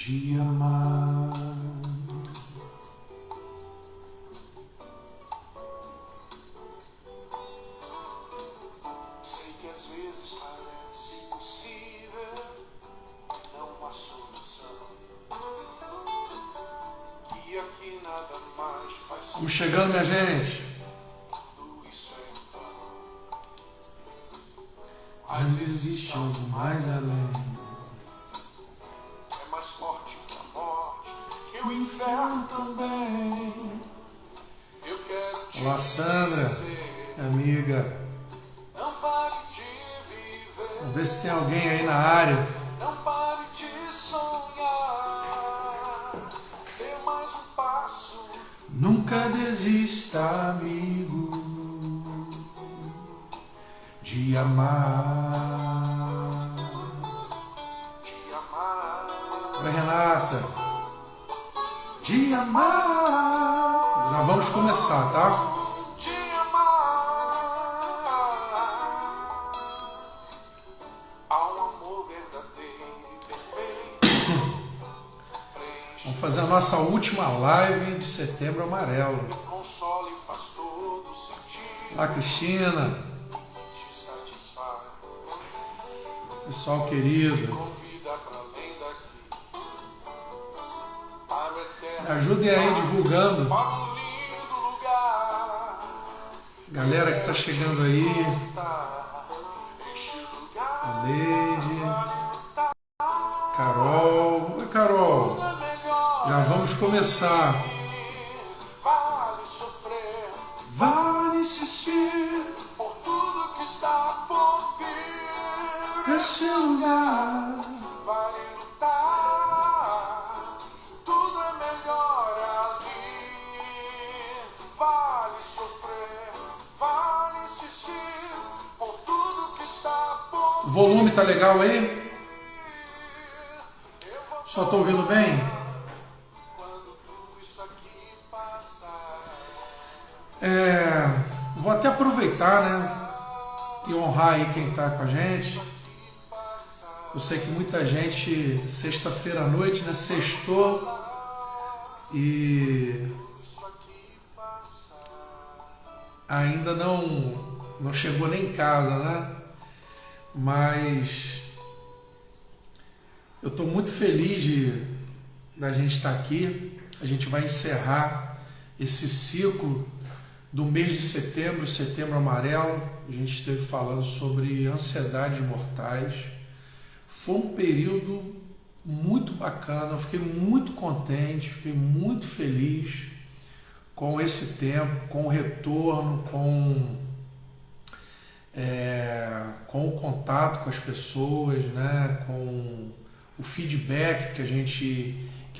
te amar. Sei que às vezes parece impossível, não há solução, que aqui nada mais faz sentido. Vamos chegando, minha gente. Tudo isso é em vão, mas existe algo mais além. Mais forte que a morte, que o inferno também. Eu quero te Olá, Sandra, dizer, amiga. Não pare de viver. Vamos ver se tem alguém aí na área. Não pare de sonhar. Dê mais um passo. Nunca desista, amigo, de amar. Oi, Renata. De amar. Já vamos começar, tá? De amar. Há um amor verdadeiro e perfeito. Vamos fazer a nossa última live de Setembro Amarelo. Consola e faz todo sentido. Olá, Cristina. Te satisfaz. Pessoal querido. Ajudem aí divulgando. Galera que tá chegando aí. A Neide. Carol. Oi, Carol. Já vamos começar. Vale sofrer. Vale insistir. Por tudo que está por vir. Esse lugar. Vale lutar. Vale sofrer, vale insistir por tudo que está por. O volume tá legal aí? Só tô ouvindo bem? Quando tudo isso aqui passar. Vou até aproveitar, né? E honrar aí quem tá com a gente. Eu sei que muita gente, sexta-feira à noite, né? Sextou e ainda não chegou nem em casa, né? Mas eu estou muito feliz da gente estar aqui. A gente vai encerrar esse ciclo do mês de setembro, Setembro Amarelo. A gente esteve falando sobre ansiedades mortais. Foi um período muito bacana, eu fiquei muito contente, fiquei muito feliz com esse tempo, com o retorno, com o contato com as pessoas, né? Com o feedback que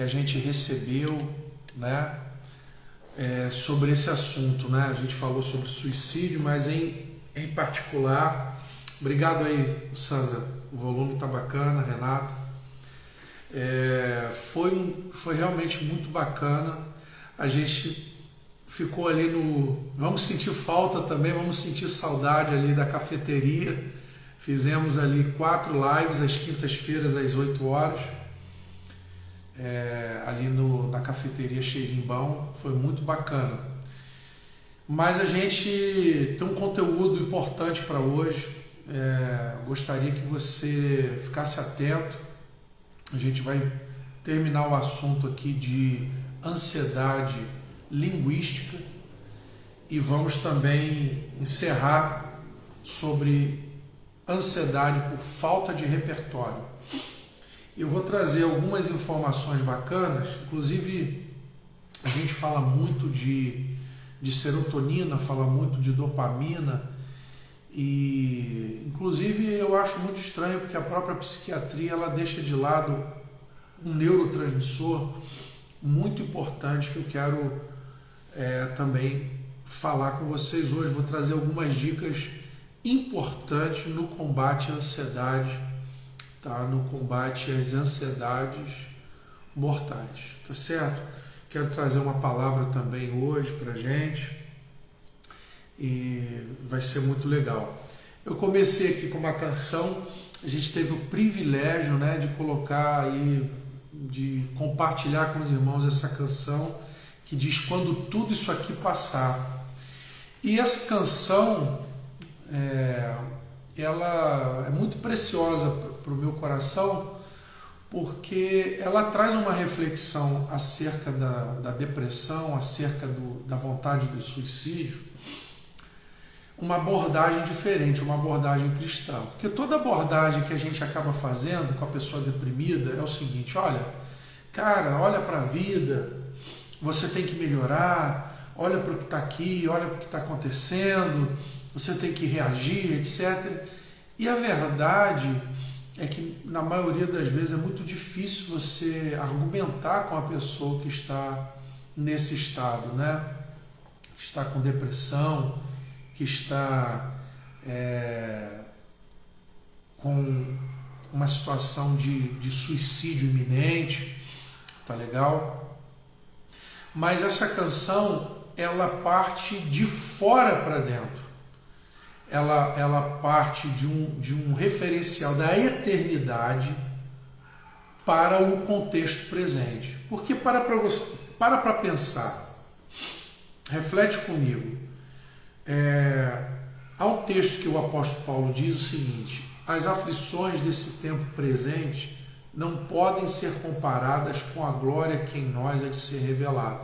a gente recebeu, né? Sobre esse assunto, né? A gente falou sobre suicídio, mas em particular, obrigado aí, Sandra, o volume tá bacana, Renata. Foi realmente muito bacana. A gente ficou ali vamos sentir falta também, vamos sentir saudade ali da cafeteria. Fizemos ali 4 lives às quintas-feiras às 8 horas, ali na cafeteria Xerimbão. Foi muito bacana. Mas a gente tem um conteúdo importante para hoje. Gostaria que você ficasse atento. A gente vai terminar o assunto aqui de ansiedade linguística e vamos também encerrar sobre ansiedade por falta de repertório. Eu vou trazer algumas informações bacanas, inclusive a gente fala muito de serotonina, fala muito de dopamina e inclusive eu acho muito estranho porque a própria psiquiatria ela deixa de lado um neurotransmissor muito importante que eu quero também falar com vocês hoje. Vou trazer algumas dicas importantes no combate à ansiedade, tá? No combate às ansiedades mortais, tá certo? Quero trazer uma palavra também hoje pra gente e vai ser muito legal. Eu comecei aqui com uma canção, a gente teve o privilégio, né, de colocar aí de compartilhar com os irmãos essa canção que diz quando tudo isso aqui passar. E essa canção, ela é muito preciosa para o meu coração, porque ela traz uma reflexão acerca da depressão, acerca da vontade do suicídio, uma abordagem diferente, uma abordagem cristã. Porque toda abordagem que a gente acaba fazendo com a pessoa deprimida é o seguinte: olha, cara, olha para a vida, você tem que melhorar, olha para o que está aqui, olha para o que está acontecendo, você tem que reagir, etc. E a verdade é que, na maioria das vezes, é muito difícil você argumentar com a pessoa que está nesse estado, né? Que está com depressão, que está com uma situação de suicídio iminente, tá legal? Mas essa canção, ela parte de fora para dentro. Ela parte de um referencial da eternidade para o contexto presente. Porque para pensar, reflete comigo. Há um texto que o apóstolo Paulo diz o seguinte: as aflições desse tempo presente não podem ser comparadas com a glória que em nós há de ser revelada.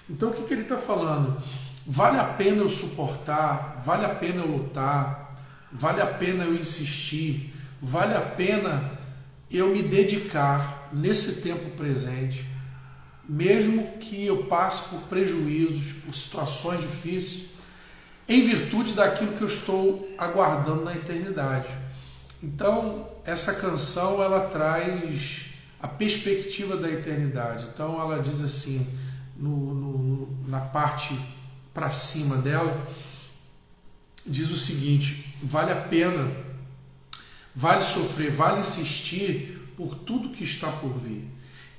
Então o que ele está falando? Vale a pena eu suportar, vale a pena eu lutar, vale a pena eu insistir, vale a pena eu me dedicar nesse tempo presente, mesmo que eu passe por prejuízos, por situações difíceis, em virtude daquilo que eu estou aguardando na eternidade. Então, essa canção, ela traz a perspectiva da eternidade. Então, ela diz assim, na parte para cima dela, diz o seguinte: vale a pena, vale sofrer, vale insistir por tudo que está por vir.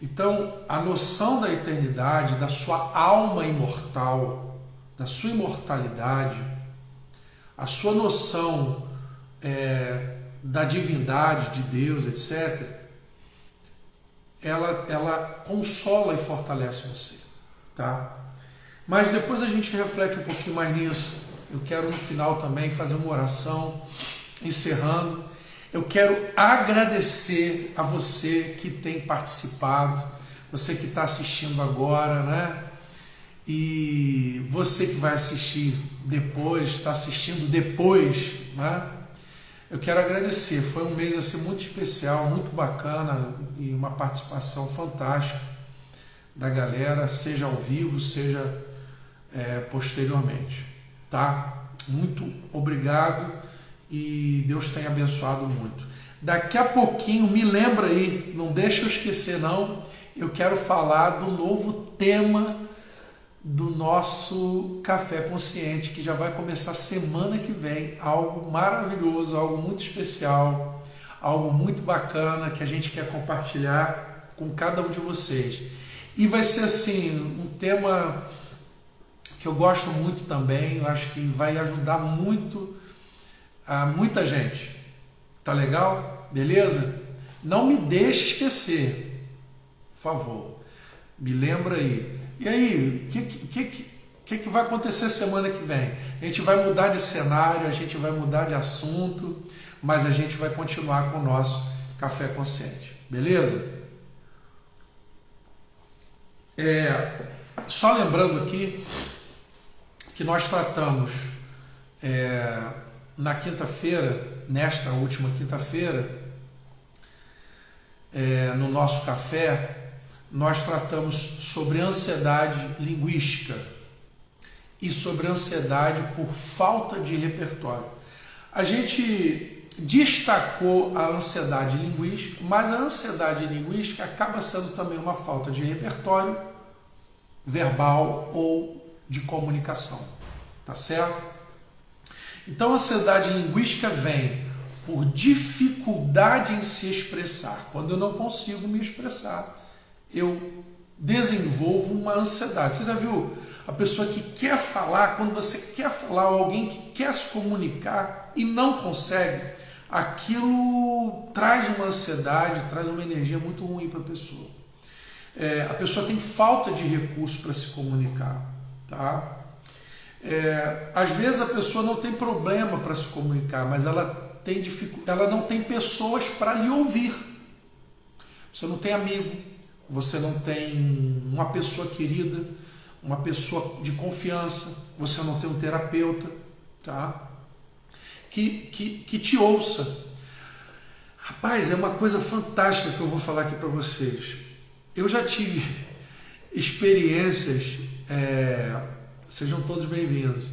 Então, a noção da eternidade, da sua alma imortal, da sua imortalidade, a sua noção da divindade de Deus, etc., ela consola e fortalece você, tá? Mas depois a gente reflete um pouquinho mais nisso. Eu quero no final também fazer uma oração, encerrando. Eu quero agradecer a você que tem participado, você que está assistindo agora, né? E você que vai assistir depois, está assistindo depois, né? Eu quero agradecer. Foi um mês assim muito especial, muito bacana e uma participação fantástica da galera, seja ao vivo, seja posteriormente, tá? Muito obrigado e Deus tenha abençoado muito. Daqui a pouquinho, me lembra aí, não deixa eu esquecer não, eu quero falar do novo tema do nosso Café Consciente, que já vai começar semana que vem, algo maravilhoso, algo muito especial, algo muito bacana que a gente quer compartilhar com cada um de vocês. E vai ser assim, um tema que eu gosto muito também, eu acho que vai ajudar muito a muita gente. Tá legal? Beleza? Não me deixe esquecer, por favor, me lembra aí. E aí, o que vai acontecer semana que vem? A gente vai mudar de cenário, a gente vai mudar de assunto, mas a gente vai continuar com o nosso Café Consciente, beleza? Só lembrando aqui que nós tratamos na quinta-feira, nesta última quinta-feira, no nosso café, nós tratamos sobre ansiedade linguística e sobre ansiedade por falta de repertório. A gente destacou a ansiedade linguística, mas a ansiedade linguística acaba sendo também uma falta de repertório verbal ou de comunicação, tá certo? Então a ansiedade linguística vem por dificuldade em se expressar. Quando eu não consigo me expressar, eu desenvolvo uma ansiedade. Você já viu a pessoa que quer falar, quando você quer falar, alguém que quer se comunicar e não consegue, aquilo traz uma ansiedade, traz uma energia muito ruim para a pessoa. A pessoa tem falta de recurso para se comunicar, tá? Às vezes a pessoa não tem problema para se comunicar, mas ela não tem pessoas para lhe ouvir. Você não tem amigo, você não tem uma pessoa querida, uma pessoa de confiança, você não tem um terapeuta, tá? Que te ouça. Rapaz, é uma coisa fantástica que eu vou falar aqui para vocês. Eu já tive experiências, sejam todos bem-vindos.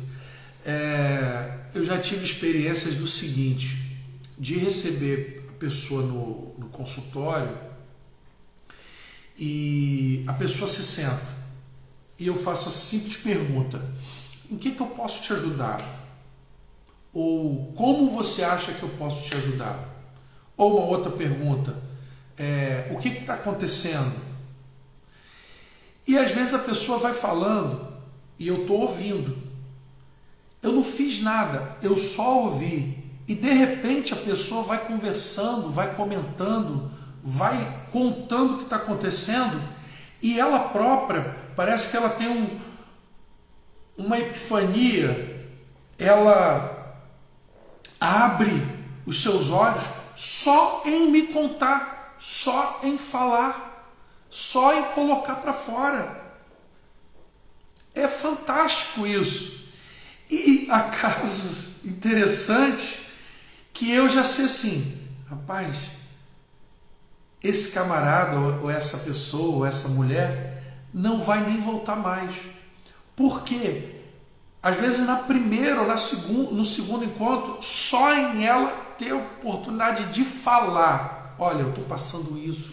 Eu já tive experiências do seguinte, de receber a pessoa no consultório e a pessoa se senta e eu faço a simples pergunta: em que eu posso te ajudar? Ou como você acha que eu posso te ajudar? Ou uma outra pergunta: o que está acontecendo? E às vezes a pessoa vai falando e eu estou ouvindo. Eu não fiz nada, eu só ouvi. E de repente a pessoa vai conversando, vai comentando, vai contando o que está acontecendo e ela própria, parece que ela tem uma epifania, ela abre os seus olhos só em me contar, só em falar, só em colocar para fora. É fantástico isso. E há casos interessantes que eu já sei assim, rapaz, esse camarada ou essa pessoa ou essa mulher não vai nem voltar mais. Por quê? Às vezes na primeira ou no segundo encontro, só em ela ter a oportunidade de falar: olha, eu estou passando isso,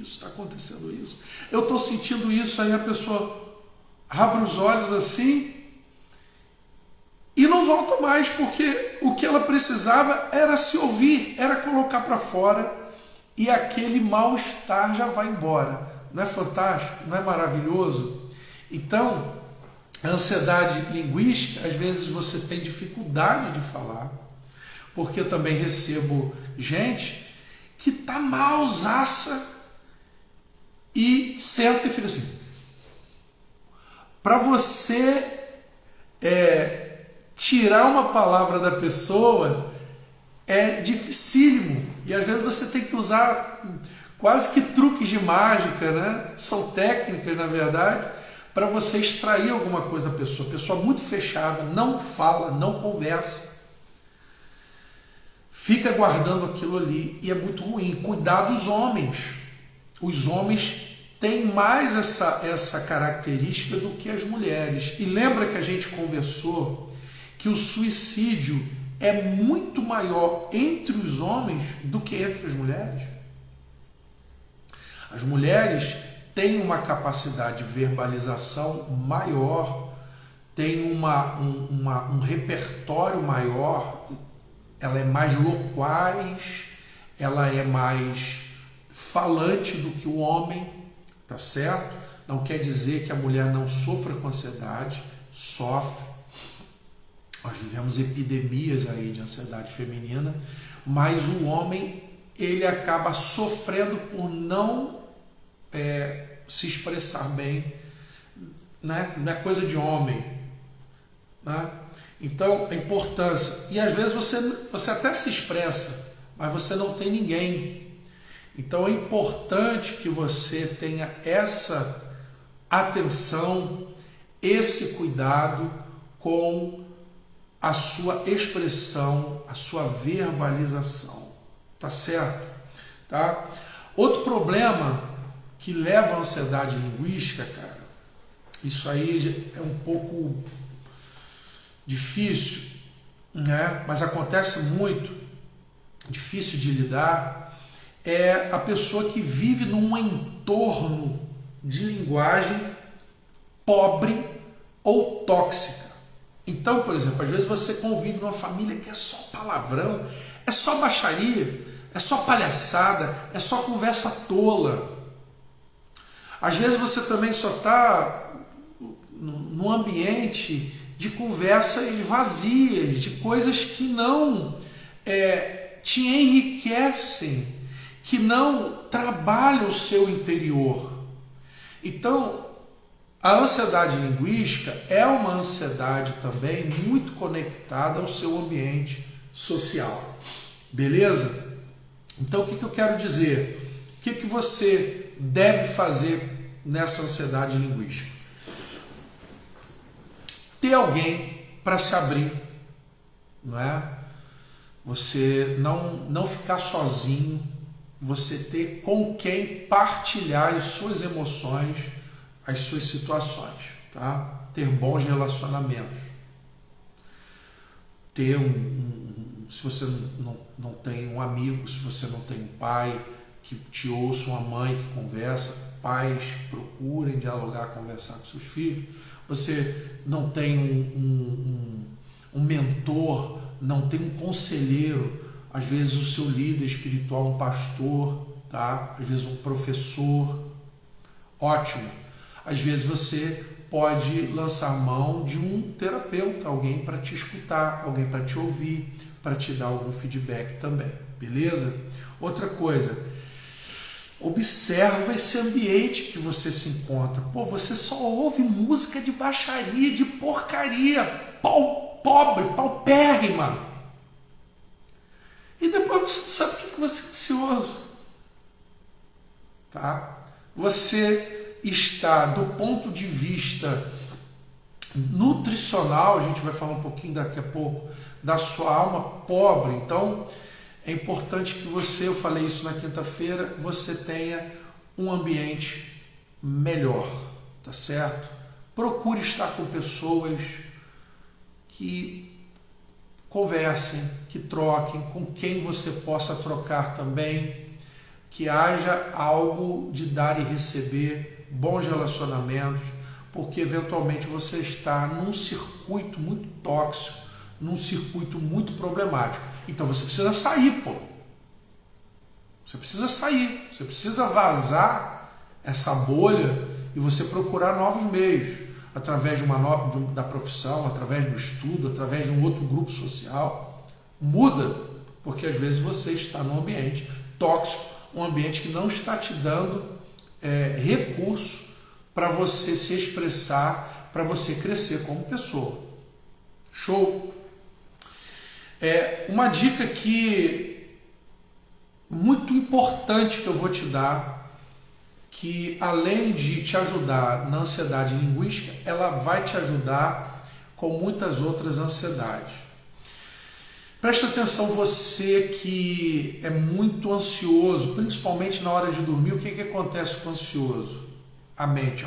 está acontecendo isso, eu estou sentindo isso. Aí a pessoa abre os olhos assim e não volta mais, porque o que ela precisava era se ouvir, era colocar para fora e aquele mal-estar já vai embora. Não é fantástico? Não é maravilhoso? Então, a ansiedade linguística, às vezes você tem dificuldade de falar, porque eu também recebo gente que está malzaça e senta e fica assim. Para você tirar uma palavra da pessoa é dificílimo. E às vezes você tem que usar quase que truques de mágica, né? São técnicas, na verdade, para você extrair alguma coisa da pessoa. Pessoa muito fechada, não fala, não conversa, fica guardando aquilo ali e é muito ruim. Cuidar dos homens. Os homens têm mais essa característica do que as mulheres. E lembra que a gente conversou que o suicídio é muito maior entre os homens do que entre as mulheres? As mulheres têm uma capacidade de verbalização maior, têm um repertório maior, ela é mais loquaz, ela é mais falante do que o homem, tá certo? Não quer dizer que a mulher não sofra com ansiedade, sofre. Nós vivemos epidemias aí de ansiedade feminina, mas o homem, ele acaba sofrendo por não se expressar bem, né? Não é coisa de homem, né? Então, a importância. E às vezes você até se expressa, mas você não tem ninguém. Então é importante que você tenha essa atenção, esse cuidado com a sua expressão, a sua verbalização, tá certo? Tá? Outro problema que leva à ansiedade linguística, cara, isso aí é um pouco difícil, né? Mas acontece muito, difícil de lidar, é a pessoa que vive num entorno de linguagem pobre ou tóxica. Então, por exemplo, às vezes você convive numa família que é só palavrão, é só baixaria, é só palhaçada, é só conversa tola. Às vezes você também só está num ambiente de conversas vazias, de coisas que não te enriquecem, que não trabalham o seu interior. Então, a ansiedade linguística é uma ansiedade também muito conectada ao seu ambiente social. Beleza? Então, o que eu quero dizer? O que você deve fazer nessa ansiedade linguística? Ter alguém para se abrir, não é? Você não ficar sozinho, você ter com quem partilhar as suas emoções, as suas situações, tá? Ter bons relacionamentos. Ter se você não tem um amigo, se você não tem um pai que te ouça, uma mãe que conversa, pais procurem dialogar, conversar com seus filhos. Você não tem um mentor, não tem um conselheiro, às vezes o seu líder espiritual, um pastor, tá? Às vezes um professor, ótimo. Às vezes você pode lançar mão de um terapeuta, alguém para te escutar, alguém para te ouvir, para te dar algum feedback também, beleza? Outra coisa, observa esse ambiente que você se encontra. Pô, você só ouve música de baixaria, de porcaria, pau pobre, paupérrima. E depois você não sabe o que você é ansioso. Tá? Você está, do ponto de vista nutricional, a gente vai falar um pouquinho daqui a pouco, da sua alma pobre. Então, é importante que você, eu falei isso na quinta-feira, você tenha um ambiente melhor, tá certo? Procure estar com pessoas que conversem, que troquem, com quem você possa trocar também, que haja algo de dar e receber, bons relacionamentos, porque eventualmente você está num circuito muito tóxico, num circuito muito problemático. Então você precisa sair, pô. Você precisa sair, você precisa vazar essa bolha e você procurar novos meios, através da profissão, através do estudo, através de um outro grupo social. Muda, porque às vezes você está num ambiente tóxico, um ambiente que não está te dando recurso para você se expressar, para você crescer como pessoa. Show? Uma dica que muito importante que eu vou te dar, que além de te ajudar na ansiedade linguística, ela vai te ajudar com muitas outras ansiedades. Presta atenção, você que é muito ansioso, principalmente na hora de dormir, o que acontece com o ansioso? A mente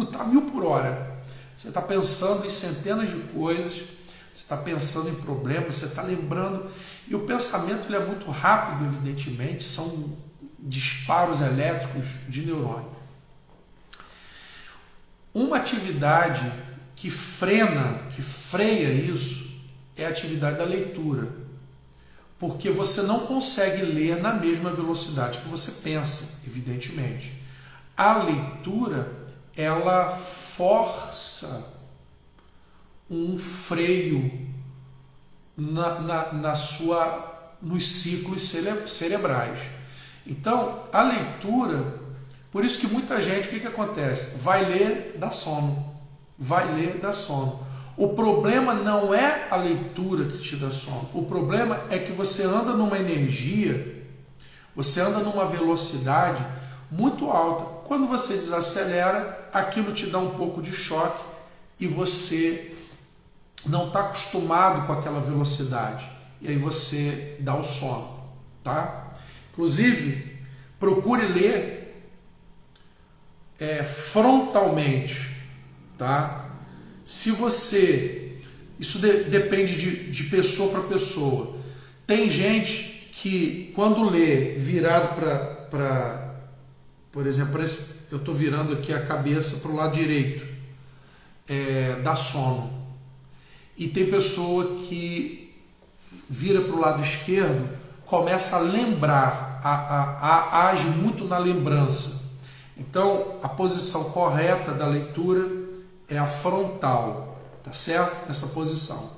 está 1000 por hora. Você está pensando em centenas de coisas, você está pensando em problemas, você está lembrando, e o pensamento ele é muito rápido, evidentemente, são disparos elétricos de neurônio. Uma atividade que freia isso, é a atividade da leitura, porque você não consegue ler na mesma velocidade que você pensa, evidentemente. A leitura, ela força um freio nos ciclos cerebrais. Então, a leitura, por isso que muita gente, o que acontece? Vai ler, dá sono. Vai ler, dá sono. O problema não é a leitura que te dá sono. O problema é que você anda numa energia, você anda numa velocidade muito alta. Quando você desacelera, aquilo te dá um pouco de choque e você não está acostumado com aquela velocidade. E aí você dá o sono, tá? Inclusive, procure ler frontalmente, tá? Se você... Isso depende de pessoa para pessoa. Tem gente que, quando lê virado para... Por exemplo, eu estou virando aqui a cabeça para o lado direito. Dá sono. E tem pessoa que vira para o lado esquerdo, começa a lembrar, age muito na lembrança. Então, a posição correta da leitura é a frontal, tá certo? Essa posição.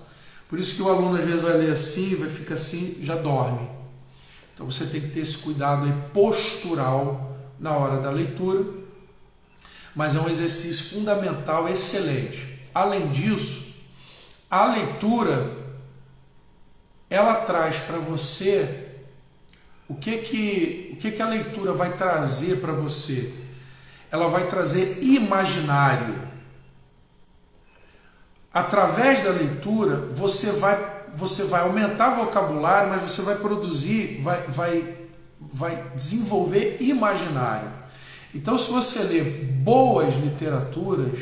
Por isso que o aluno às vezes vai ler assim, vai ficar assim, já dorme. Então você tem que ter esse cuidado aí postural na hora da leitura, mas é um exercício fundamental, excelente. Além disso, a leitura, ela traz para você o que a leitura vai trazer para você? Ela vai trazer imaginário. Através da leitura, você vai aumentar vocabulário, mas você vai produzir, vai desenvolver imaginário. Então, se você lê boas literaturas,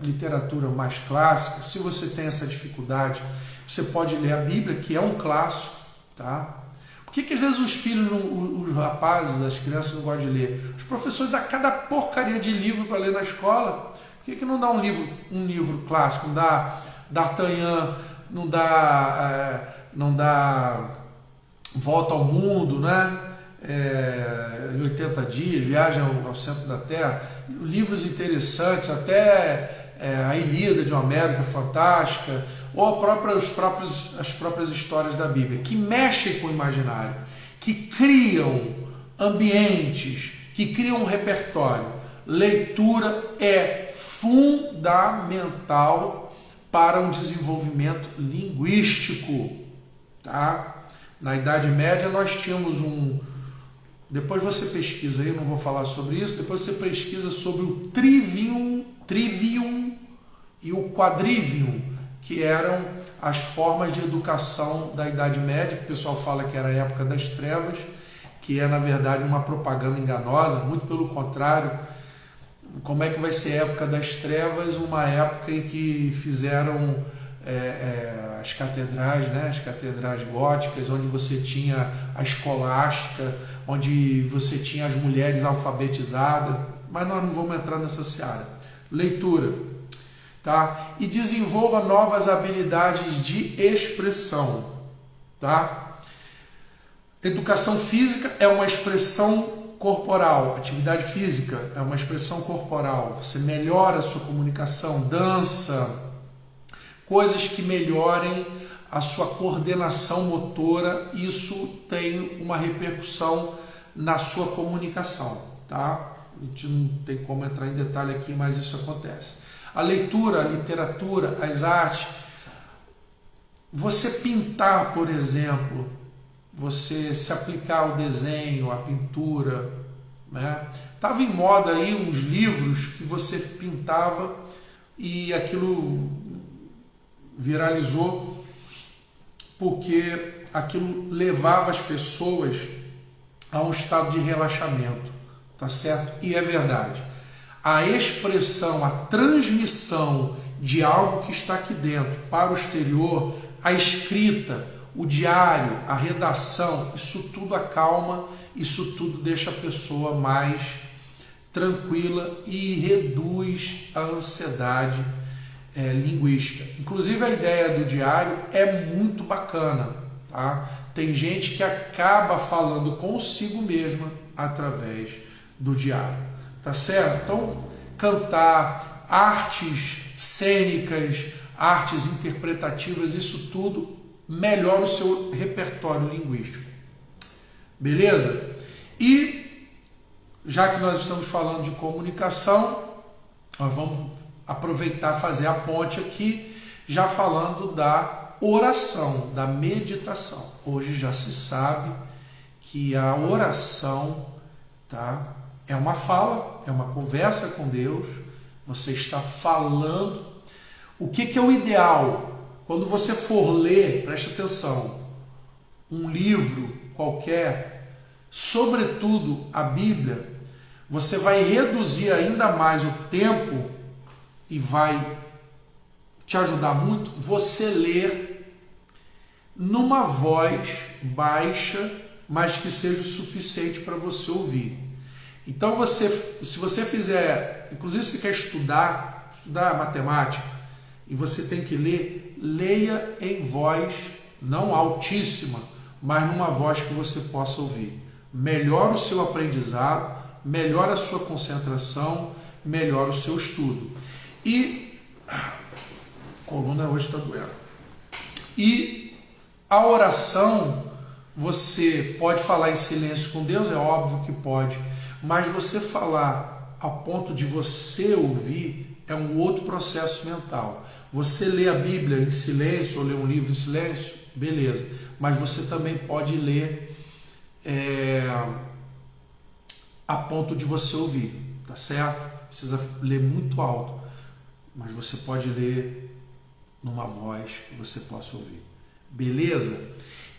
literatura mais clássica, se você tem essa dificuldade, você pode ler a Bíblia, que é um clássico, tá? Por que às vezes os filhos, os rapazes, as crianças não gostam de ler? Os professores dão cada porcaria de livro para ler na escola. Por que não dá um livro clássico? Não dá D'Artagnan, não dá Volta ao Mundo, né? 80 Dias, Viagem ao Centro da Terra. Livros interessantes, até a Ilíada de Homero, que é fantástica, ou as próprias histórias da Bíblia, que mexem com o imaginário, que criam ambientes, que criam um repertório. Leitura é fundamental para um desenvolvimento linguístico, tá? Na Idade Média nós tínhamos depois você pesquisa aí, eu não vou falar sobre isso, depois você pesquisa sobre o trivium e o quadrivium, que eram as formas de educação da Idade Média, que o pessoal fala que era a época das trevas, que é na verdade uma propaganda enganosa, muito pelo contrário. Como é que vai ser a época das trevas? Uma época em que fizeram as catedrais, né? As catedrais góticas, onde você tinha a escolástica, onde você tinha as mulheres alfabetizadas, mas nós não vamos entrar nessa seara. Leitura, tá? E desenvolva novas habilidades de expressão, tá? Educação física é uma expressão corporal, atividade física é uma expressão corporal, você melhora a sua comunicação, dança, coisas que melhorem a sua coordenação motora, isso tem uma repercussão na sua comunicação, tá? A gente não tem como entrar em detalhe aqui, mas isso acontece. A leitura, a literatura, as artes, você pintar, por exemplo, você se aplicar ao desenho, à pintura, né? Tava em moda aí uns livros que você pintava e aquilo viralizou porque aquilo levava as pessoas a um estado de relaxamento, tá certo? E é verdade. A expressão, a transmissão de algo que está aqui dentro para o exterior, a escrita, o diário, a redação, isso tudo acalma, isso tudo deixa a pessoa mais tranquila e reduz a ansiedade linguística. Inclusive a ideia do diário é muito bacana, tá? Tem gente que acaba falando consigo mesma através do diário, tá certo? Então, cantar, artes cênicas, artes interpretativas, isso tudo melhora o seu repertório linguístico. Beleza? E já que nós estamos falando de comunicação, nós vamos aproveitar, fazer a ponte aqui, já falando da oração, da meditação. Hoje já se sabe que a oração, tá, é uma fala, é uma conversa com Deus, você está falando. O que é o ideal? Quando você for ler, preste atenção, um livro qualquer, sobretudo a Bíblia, você vai reduzir ainda mais o tempo e vai te ajudar muito você ler numa voz baixa, mas que seja o suficiente para você ouvir. Então, se você fizer, inclusive se quer estudar matemática, e você tem que ler, leia em voz, não altíssima, mas numa voz que você possa ouvir. Melhora o seu aprendizado, melhora a sua concentração, melhora o seu estudo. E coluna hoje está doendo. E a oração, você pode falar em silêncio com Deus, é óbvio que pode, mas você falar a ponto de você ouvir é um outro processo mental. Você lê a Bíblia em silêncio ou lê um livro em silêncio, beleza, mas você também pode ler a ponto de você ouvir, tá certo? Precisa ler muito alto, mas você pode ler numa voz que você possa ouvir, beleza?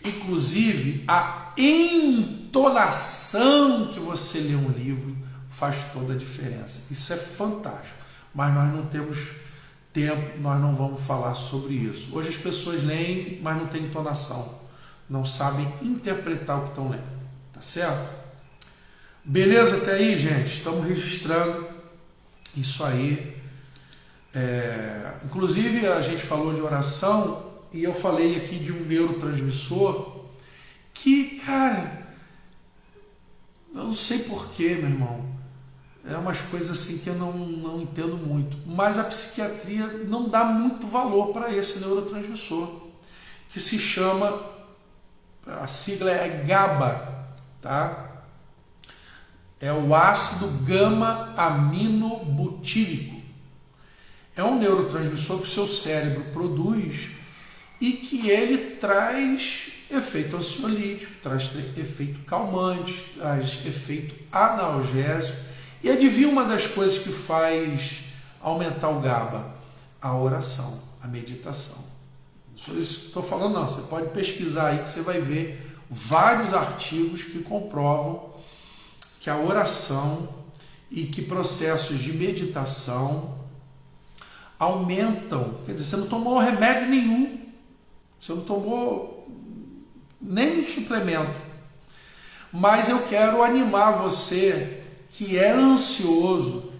Inclusive a entonação que você lê um livro faz toda a diferença. Isso é fantástico, mas nós não temos tempo, nós não vamos falar sobre isso. Hoje as pessoas leem, mas não tem entonação, não sabem interpretar o que estão lendo, tá certo? Beleza até aí, gente? Estamos registrando isso aí. Inclusive a gente falou de oração e eu falei aqui de um neurotransmissor que, cara, eu não sei porquê, meu irmão. É umas coisas assim que eu não entendo muito. Mas a psiquiatria não dá muito valor para esse neurotransmissor, que se chama, a sigla é GABA, tá? É o ácido gama-aminobutírico. É um neurotransmissor que o seu cérebro produz e que ele traz efeito ansiolítico, traz efeito calmante, traz efeito analgésico. E adivinha uma das coisas que faz aumentar o GABA? A oração, a meditação. Isso que estou falando não, você pode pesquisar aí que você vai ver vários artigos que comprovam que a oração e que processos de meditação aumentam. Quer dizer, você não tomou remédio nenhum, você não tomou nem suplemento, mas eu quero animar você que é ansioso,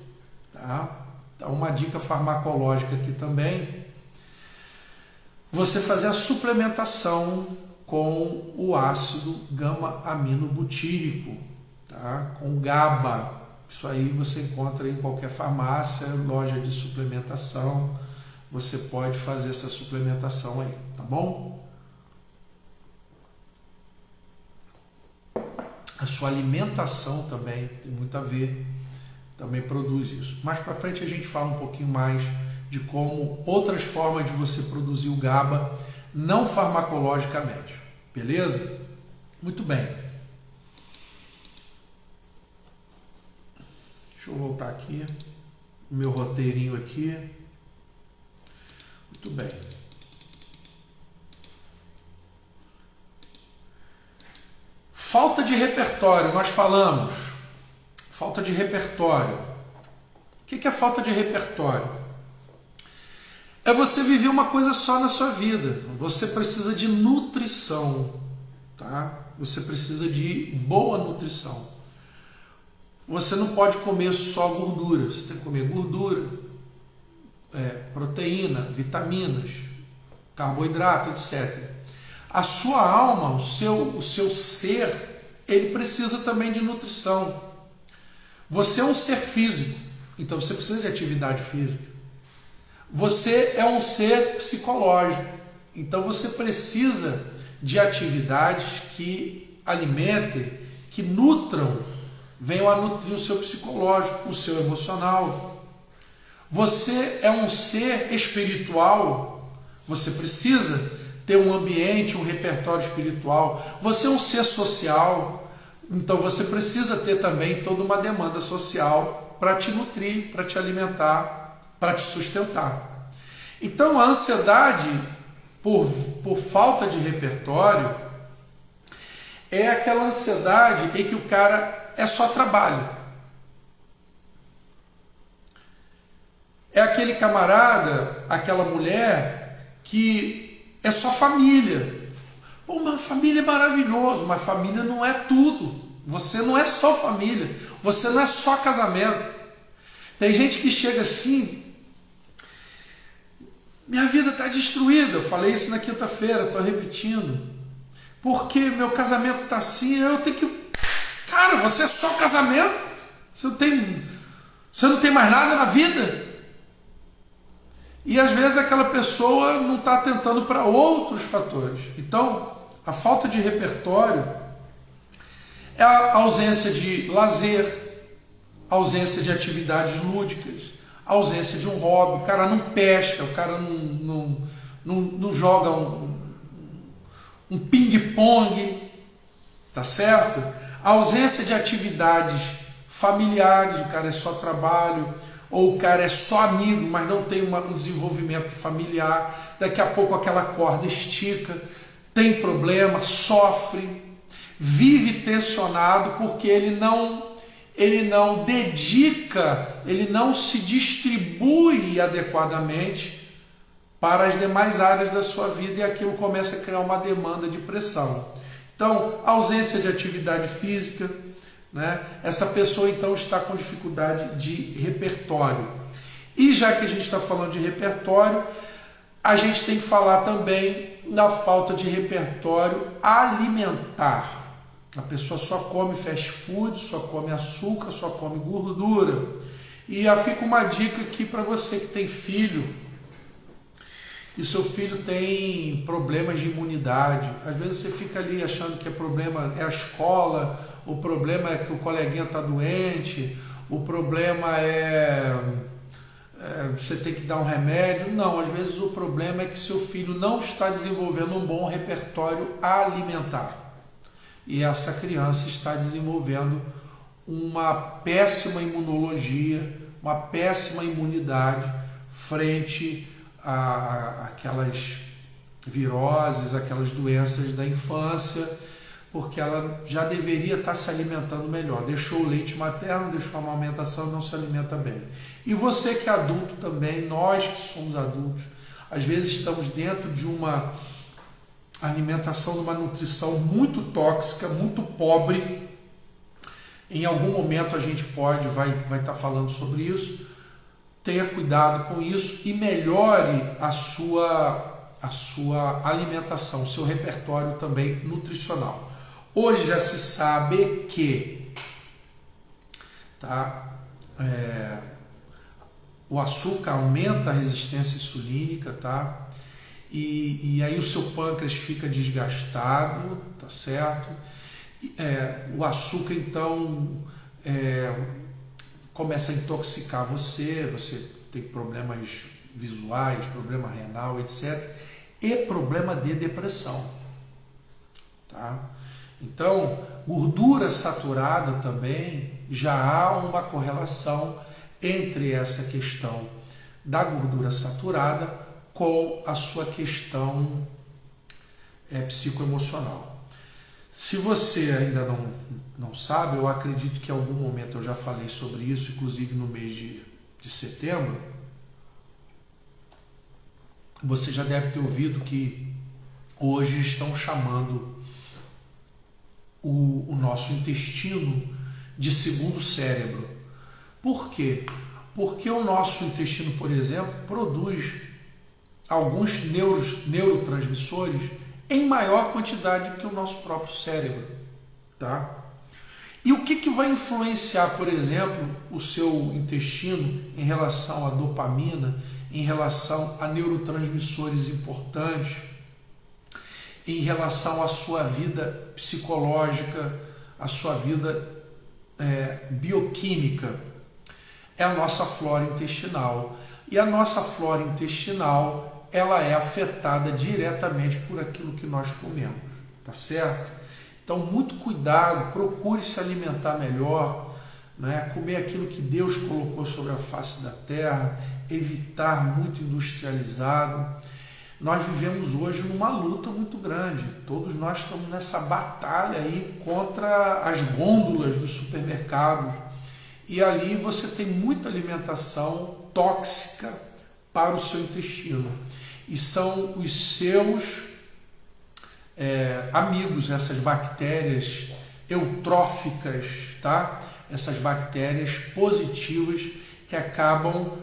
tá? Então, uma dica farmacológica aqui também, você fazer a suplementação com o ácido gama-aminobutírico, tá? Com GABA. Isso aí você encontra em qualquer farmácia, loja de suplementação, você pode fazer essa suplementação aí, tá bom? A sua alimentação também tem muito a ver, também produz isso. Mais para frente a gente fala um pouquinho mais de como outras formas de você produzir o GABA não farmacologicamente, beleza? Muito bem. Deixa eu voltar aqui, o meu roteirinho aqui. Muito bem. Falta de repertório, nós falamos. Falta de repertório. O que é falta de repertório? É você viver uma coisa só na sua vida. Você precisa de nutrição, tá? Você precisa de boa nutrição. Você não pode comer só gordura. Você tem que comer gordura, proteína, vitaminas, carboidrato, etc. A sua alma, o seu ser, ele precisa também de nutrição. Você é um ser físico, então você precisa de atividade física. Você é um ser psicológico, então você precisa de atividades que alimentem, que nutram, venham a nutrir o seu psicológico, o seu emocional. Você é um ser espiritual, você precisa ter um ambiente, um repertório espiritual. Você é um ser social, então você precisa ter também toda uma demanda social para te nutrir, para te alimentar, para te sustentar. Então a ansiedade por falta de repertório é aquela ansiedade em que o cara é só trabalho. É aquele camarada, aquela mulher que é só família. Pô, uma família é maravilhoso, mas família não é tudo. Você não é só família. Você não é só casamento. Tem gente que chega assim, minha vida está destruída. Eu falei isso na quinta-feira, estou repetindo. Porque meu casamento está assim, eu tenho que... Cara, você é só casamento? Você não tem mais nada na vida? E às vezes aquela pessoa não está atentando para outros fatores. Então, a falta de repertório é a ausência de lazer, a ausência de atividades lúdicas, a ausência de um hobby. O cara não pesca, o cara não joga um ping-pong, tá certo? A ausência de atividades familiares, o cara é só trabalho, ou o cara é só amigo, mas não tem um desenvolvimento familiar. Daqui a pouco aquela corda estica, tem problema, sofre, vive tensionado porque ele não dedica, ele não se distribui adequadamente para as demais áreas da sua vida, e aquilo começa a criar uma demanda de pressão. Então, ausência de atividade física, né? Essa pessoa então está com dificuldade de repertório. E já que a gente está falando de repertório, a gente tem que falar também da falta de repertório alimentar. A pessoa só come fast food, só come açúcar, só come gordura. E já fica uma dica aqui para você que tem filho e seu filho tem problemas de imunidade. Às vezes você fica ali achando que o problema é a escola, o problema é que o coleguinha está doente, o problema é você tem que dar um remédio. Não, às vezes o problema é que seu filho não está desenvolvendo um bom repertório alimentar. E essa criança está desenvolvendo uma péssima imunologia, uma péssima imunidade frente a aquelas viroses, aquelas doenças da infância, porque ela já deveria estar se alimentando melhor. Deixou o leite materno, deixou a amamentação e não se alimenta bem. E você que é adulto também, nós que somos adultos, às vezes estamos dentro de uma alimentação, de uma nutrição muito tóxica, muito pobre. Em algum momento a gente vai estar falando sobre isso. Tenha cuidado com isso e melhore a sua alimentação, o seu repertório também nutricional. Hoje já se sabe que o açúcar aumenta a resistência insulínica, tá? E aí o seu pâncreas fica desgastado, tá certo? O açúcar então começa a intoxicar você tem problemas visuais, problema renal, etc. E problema de depressão, tá? Então, gordura saturada também, já há uma correlação entre essa questão da gordura saturada com a sua questão psicoemocional. Se você ainda não sabe, eu acredito que em algum momento eu já falei sobre isso, inclusive no mês de setembro, você já deve ter ouvido que hoje estão chamando o nosso intestino de segundo cérebro. Por quê? Porque o nosso intestino, por exemplo, produz alguns neurotransmissores em maior quantidade que o nosso próprio cérebro, tá? E o que vai influenciar, por exemplo, o seu intestino em relação à dopamina, em relação a neurotransmissores importantes, em relação à sua vida psicológica, à sua vida bioquímica? É a nossa flora intestinal. E a nossa flora intestinal, ela é afetada diretamente por aquilo que nós comemos, tá certo? Então, muito cuidado, procure se alimentar melhor, né? Comer aquilo que Deus colocou sobre a face da terra, evitar muito industrializado. Nós vivemos hoje numa luta muito grande, todos nós estamos nessa batalha aí contra as gôndolas dos supermercados, e ali você tem muita alimentação tóxica para o seu intestino, e são os seus amigos, essas bactérias eutróficas, tá? Essas bactérias positivas que acabam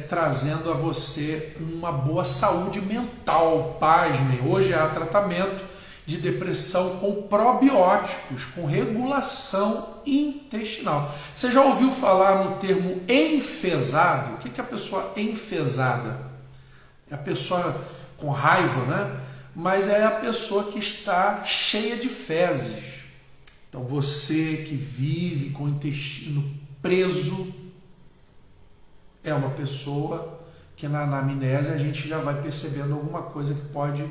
trazendo a você uma boa saúde mental. Pasmem, hoje há tratamento de depressão com probióticos, com regulação intestinal. Você já ouviu falar no termo enfesado? O que é a pessoa enfesada? a pessoa com raiva, né? Mas é a pessoa que está cheia de fezes. Então você que vive com o intestino preso é uma pessoa que na anamnese a gente já vai percebendo alguma coisa que pode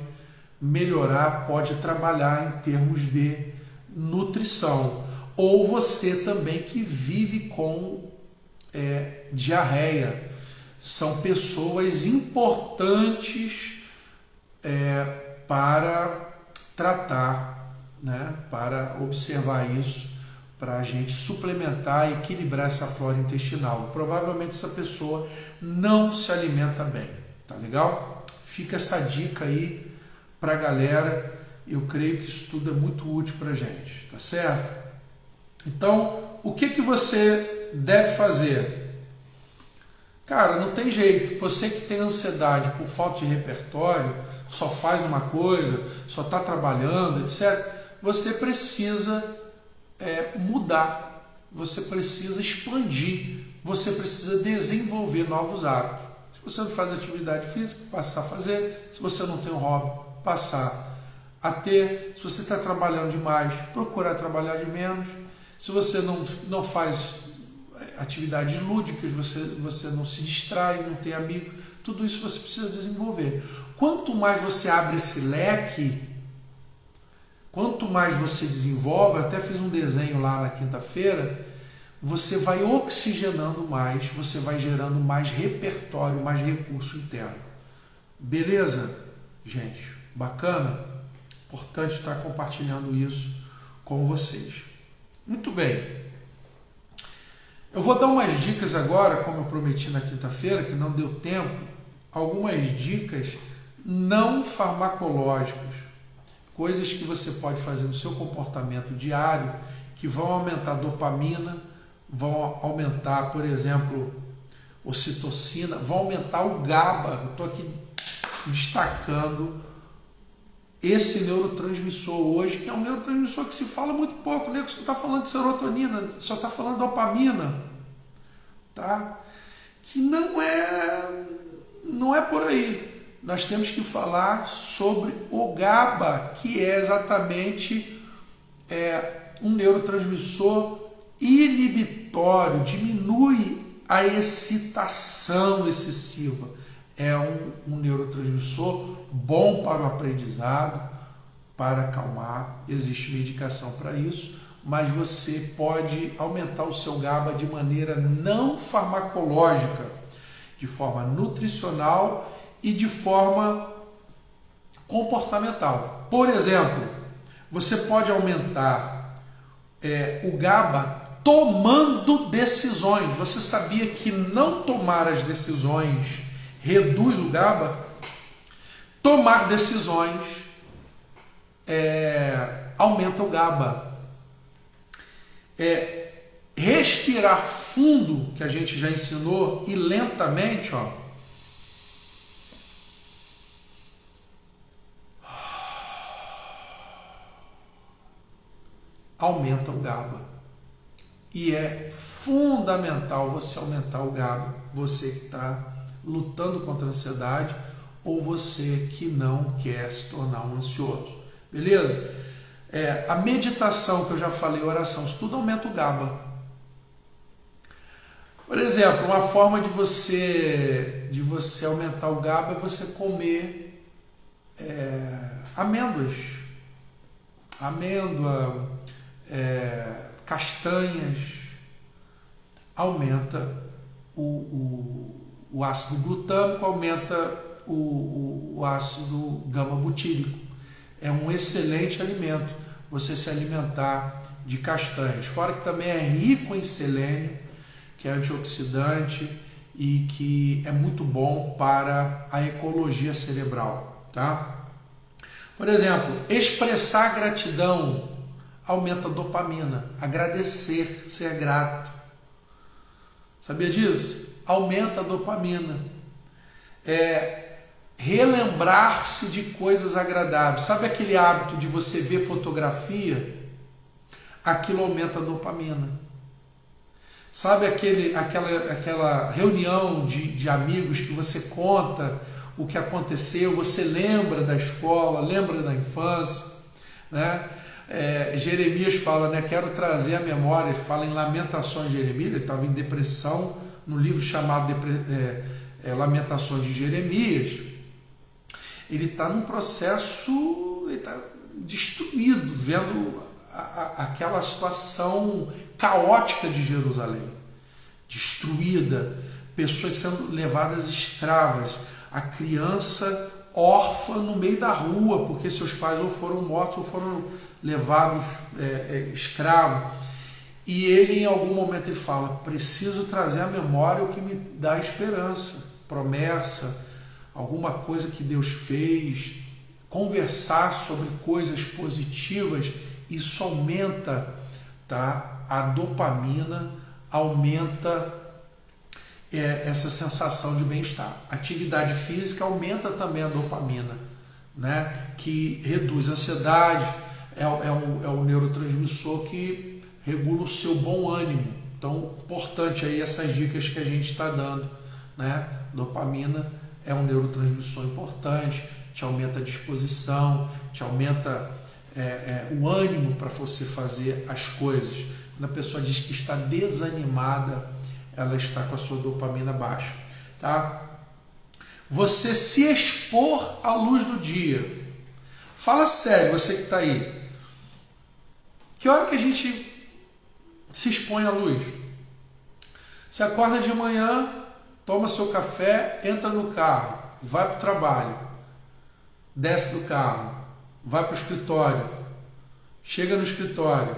melhorar, pode trabalhar em termos de nutrição. Ou você também que vive com diarreia. São pessoas importantes para tratar, né? Para observar isso, para a gente suplementar e equilibrar essa flora intestinal. Provavelmente essa pessoa não se alimenta bem, tá legal? Fica essa dica aí para a galera. Eu creio que isso tudo é muito útil para a gente, tá certo? Então, o que você deve fazer? Cara, não tem jeito. Você que tem ansiedade por falta de repertório, só faz uma coisa, só está trabalhando, etc. Você precisa mudar. Você precisa expandir. Você precisa desenvolver novos hábitos. Se você não faz atividade física, passar a fazer. Se você não tem um hobby, passar a ter. Se você está trabalhando demais, procurar trabalhar de menos. Se você não faz atividades lúdicas, você não se distrai, não tem amigo, tudo isso você precisa desenvolver. Quanto mais você abre esse leque, quanto mais você desenvolve, eu até fiz um desenho lá na quinta-feira, você vai oxigenando mais, você vai gerando mais repertório, mais recurso interno. Beleza, gente? Bacana? Importante estar compartilhando isso com vocês. Muito bem. Eu vou dar umas dicas agora, como eu prometi na quinta-feira, que não deu tempo, algumas dicas não farmacológicas, coisas que você pode fazer no seu comportamento diário, que vão aumentar a dopamina, vão aumentar, por exemplo, ocitocina, vão aumentar o GABA. Eu estou aqui destacando esse neurotransmissor hoje, que é um neurotransmissor que se fala muito pouco, o nego só está falando de serotonina, só está falando de dopamina, tá? Que não é por aí. Nós temos que falar sobre o GABA, que é exatamente um neurotransmissor inibitório, diminui a excitação excessiva. É um neurotransmissor bom para o aprendizado, para acalmar. Existe medicação para isso, mas você pode aumentar o seu GABA de maneira não farmacológica, de forma nutricional e de forma comportamental. Por exemplo, você pode aumentar o GABA tomando decisões. Você sabia que não tomar as decisões reduz o GABA? Tomar decisões aumenta o GABA. Respirar fundo, que a gente já ensinou, e lentamente, aumenta o GABA. E é fundamental você aumentar o GABA, você que está lutando contra a ansiedade ou você que não quer se tornar um ansioso. Beleza? A meditação, que eu já falei, oração, isso tudo aumenta o GABA. Por exemplo, uma forma de você aumentar o GABA é você comer amêndoas. Amêndoa, castanhas, aumenta o ácido glutâmico, aumenta o ácido gama-butírico. É um excelente alimento você se alimentar de castanhas. Fora que também é rico em selênio, que é antioxidante e que é muito bom para a ecologia cerebral, tá? Por exemplo, expressar gratidão aumenta a dopamina. Agradecer, ser grato. Sabia disso? Aumenta a dopamina. Relembrar-se de coisas agradáveis. Sabe aquele hábito de você ver fotografia? Aquilo aumenta a dopamina. Sabe aquela reunião de amigos que você conta o que aconteceu, você lembra da escola, lembra da infância, né? Jeremias fala, né, quero trazer a memória, ele fala em Lamentações de Jeremias, ele estava em depressão, no livro chamado Lamentações de Jeremias, ele está num processo, ele está destruído, vendo aquela situação caótica de Jerusalém, destruída, pessoas sendo levadas escravas, a criança órfã no meio da rua, porque seus pais ou foram mortos ou foram levados escravos. E ele, em algum momento, ele fala, preciso trazer à memória o que me dá esperança, promessa, alguma coisa que Deus fez, conversar sobre coisas positivas. Isso aumenta, tá, a dopamina, aumenta essa sensação de bem-estar. Atividade física aumenta também a dopamina, né, que reduz a ansiedade, é o neurotransmissor que regula o seu bom ânimo. Então, importante aí essas dicas que a gente está dando, né? Dopamina é um neurotransmissor importante, te aumenta a disposição, te aumenta o ânimo para você fazer as coisas. Quando a pessoa diz que está desanimada, ela está com a sua dopamina baixa, tá? Você se expor à luz do dia. Fala sério, você que está aí. Que hora que a gente se expõe à luz? Você acorda de manhã, toma seu café, entra no carro, vai para o trabalho, desce do carro, vai para o escritório, chega no escritório,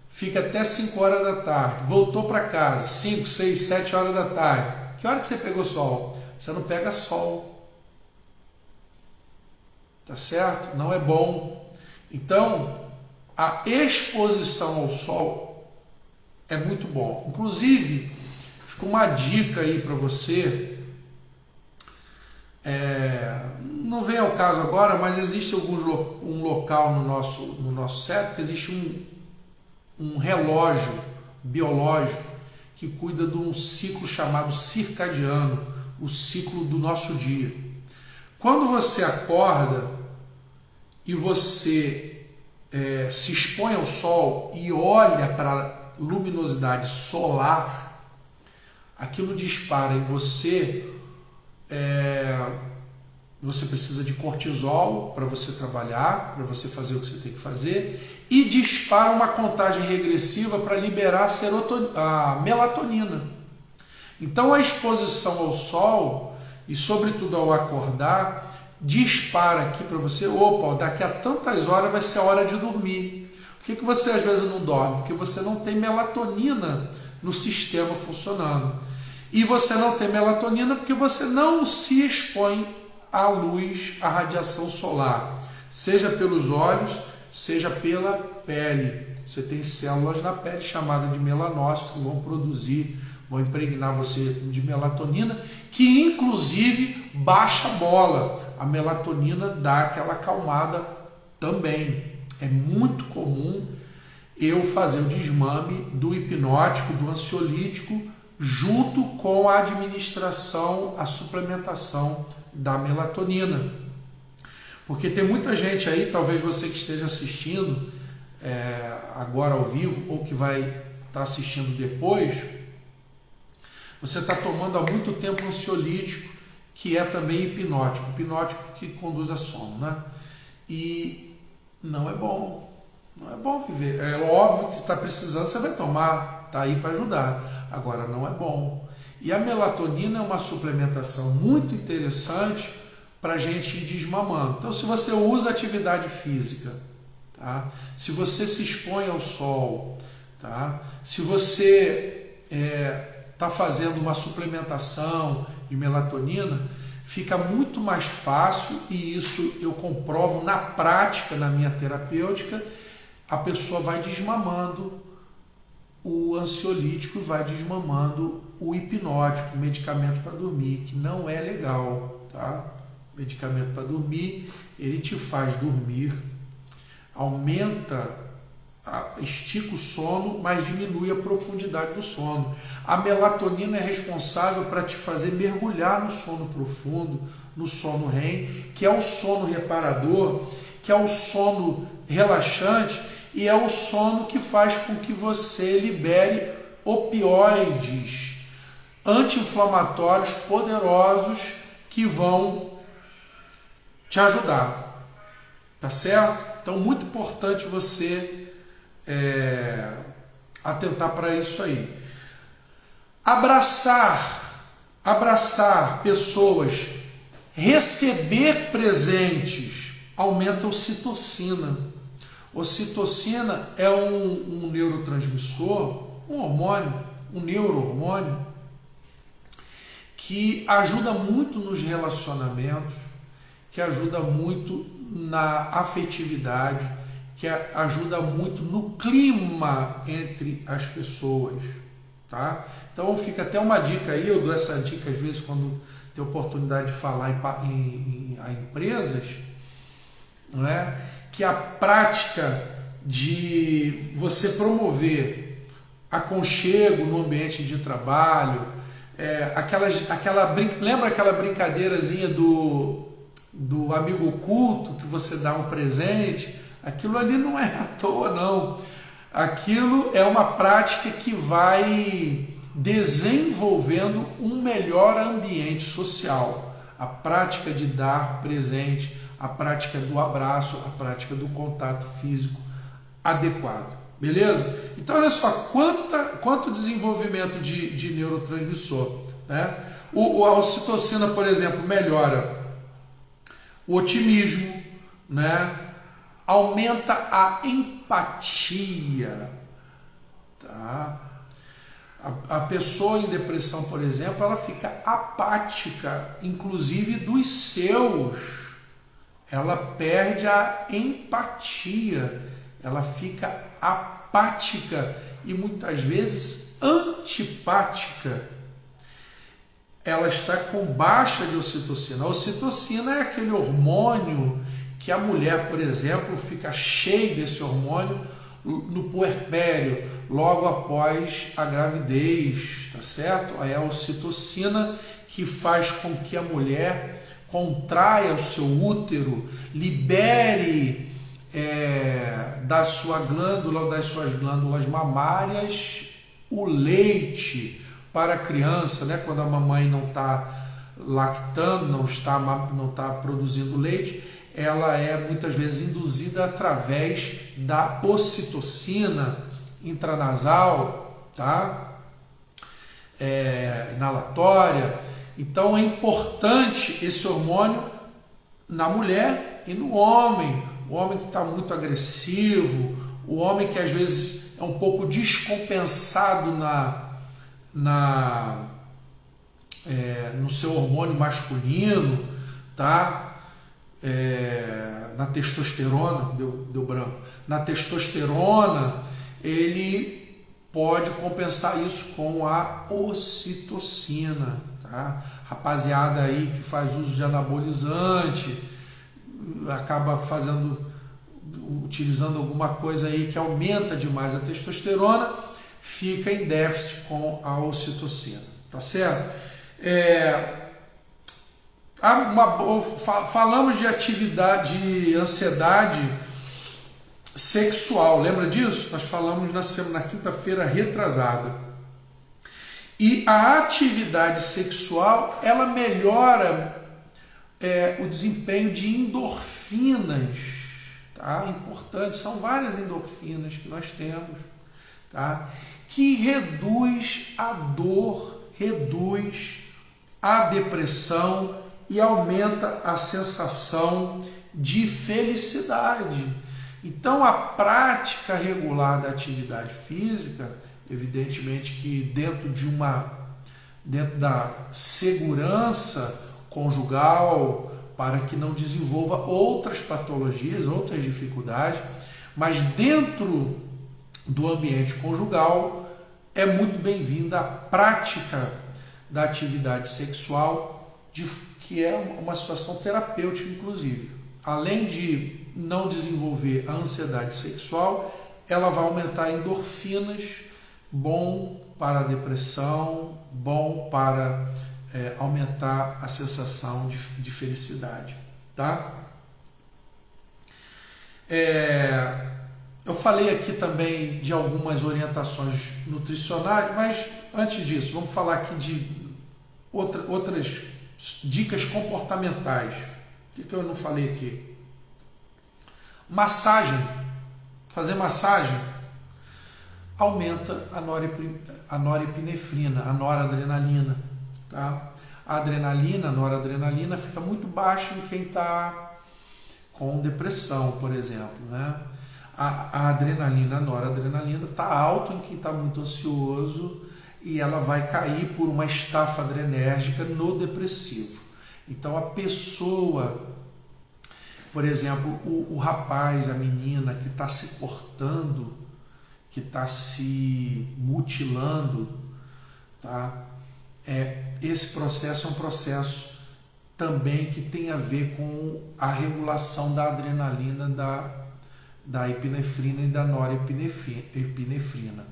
fica até 5 horas da tarde, voltou para casa, 5, 6, 7 horas da tarde. Que hora que você pegou sol? Você não pega sol. Tá certo? Não é bom. Então, a exposição ao sol é muito bom. Inclusive, fica uma dica aí para você. Não vem ao caso agora, mas existe um local no nosso cérebro que existe um relógio biológico que cuida de um ciclo chamado circadiano, o ciclo do nosso dia. Quando você acorda e você se expõe ao sol e olha para a luminosidade solar, aquilo dispara em você. Você precisa de cortisol para você trabalhar, para você fazer o que você tem que fazer, e dispara uma contagem regressiva para liberar a melatonina. Então a exposição ao sol, e sobretudo ao acordar, dispara aqui para você, daqui a tantas horas vai ser a hora de dormir. Por que você às vezes não dorme? Porque você não tem melatonina no sistema funcionando. E você não tem melatonina porque você não se expõe à luz, à radiação solar, seja pelos olhos, seja pela pele. Você tem células na pele chamadas de melanócitos que vão impregnar você de melatonina, que inclusive baixa a bola. A melatonina dá aquela acalmada também. É muito comum eu fazer o desmame do hipnótico, do ansiolítico, junto com a administração, a suplementação da melatonina. Porque tem muita gente aí, talvez você que esteja assistindo agora ao vivo, ou que vai estar assistindo depois, você está tomando há muito tempo um ansiolítico, que é também hipnótico que conduz a sono, né? E não é bom, não é bom viver. É óbvio que está precisando, você vai tomar, está aí para ajudar. Agora, não é bom. E a melatonina é uma suplementação muito interessante para a gente ir desmamando. Então, se você usa atividade física, tá? Se você se expõe ao sol, tá? Se você está fazendo uma suplementação de melatonina, fica muito mais fácil, e isso eu comprovo na prática, na minha terapêutica, a pessoa vai desmamando o ansiolítico, vai desmamando o hipnótico, o medicamento para dormir, que não é legal, tá? Medicamento para dormir, ele te faz dormir, aumenta estica o sono, mas diminui a profundidade do sono. A melatonina é responsável para te fazer mergulhar no sono profundo, no sono REM, que é o sono reparador, que é o sono relaxante e é o sono que faz com que você libere opioides anti-inflamatórios poderosos que vão te ajudar. Tá certo? Então, muito importante você atentar para isso aí. Abraçar pessoas, receber presentes, aumenta a ocitocina. Ocitocina é um neurotransmissor, um hormônio, um neurohormônio, que ajuda muito nos relacionamentos, que ajuda muito na afetividade, que ajuda muito no clima entre as pessoas, tá? Então fica até uma dica aí, eu dou essa dica às vezes quando tenho oportunidade de falar a empresas, não é? Que a prática de você promover aconchego no ambiente de trabalho, lembra aquela brincadeirazinha do amigo oculto que você dá um presente? Aquilo ali não é à toa, não. Aquilo é uma prática que vai desenvolvendo um melhor ambiente social. A prática de dar presente, a prática do abraço, a prática do contato físico adequado. Beleza? Então, olha só, quanto desenvolvimento de neurotransmissor, né? A ocitocina, por exemplo, melhora o otimismo, né? Aumenta a empatia, tá? A pessoa em depressão, por exemplo, ela fica apática, inclusive dos seus. Ela perde a empatia, ela fica apática e muitas vezes antipática. Ela está com baixa de ocitocina. A ocitocina é aquele hormônio que a mulher, por exemplo, fica cheia desse hormônio no puerpério, logo após a gravidez, tá certo? Aí é a ocitocina que faz com que a mulher contraia o seu útero, libere das suas glândulas mamárias o leite para a criança, né? Quando a mamãe não está lactando, não está produzindo leite, ela é muitas vezes induzida através da ocitocina intranasal, tá? Inalatória. Então é importante esse hormônio na mulher e no homem. O homem que está muito agressivo, o homem que às vezes é um pouco descompensado no seu hormônio masculino, tá? Na testosterona, deu branco. Na testosterona, ele pode compensar isso com a ocitocina, tá? Rapaziada aí que faz uso de anabolizante, acaba utilizando alguma coisa aí que aumenta demais a testosterona, fica em déficit com a ocitocina, tá certo? Falamos de atividade, de ansiedade sexual, lembra disso? Nós falamos na quinta-feira retrasada. E a atividade sexual, ela melhora o desempenho de endorfinas, tá? Importante, são várias endorfinas que nós temos, tá? Que reduz a dor, reduz a depressão e aumenta a sensação de felicidade. Então, a prática regular da atividade física, evidentemente que dentro da segurança conjugal, para que não desenvolva outras patologias, outras dificuldades, mas dentro do ambiente conjugal é muito bem-vinda a prática da atividade sexual, que é uma situação terapêutica, inclusive. Além de não desenvolver a ansiedade sexual, ela vai aumentar endorfinas, bom para a depressão, bom para aumentar a sensação de felicidade, tá? Eu falei aqui também de algumas orientações nutricionais, mas antes disso, vamos falar aqui de outras dicas comportamentais. O que eu não falei aqui? Massagem. Fazer massagem aumenta a norepinefrina, a noradrenalina. Tá? A adrenalina, a noradrenalina fica muito baixa em quem está com depressão, por exemplo, né? A adrenalina, a noradrenalina está alta em quem está muito ansioso e ela vai cair por uma estafa adrenérgica no depressivo. Então a pessoa, por exemplo, o rapaz, a menina que está se cortando, que está se mutilando, tá? Esse processo é um processo também que tem a ver com a regulação da adrenalina, da epinefrina e da norepinefrina.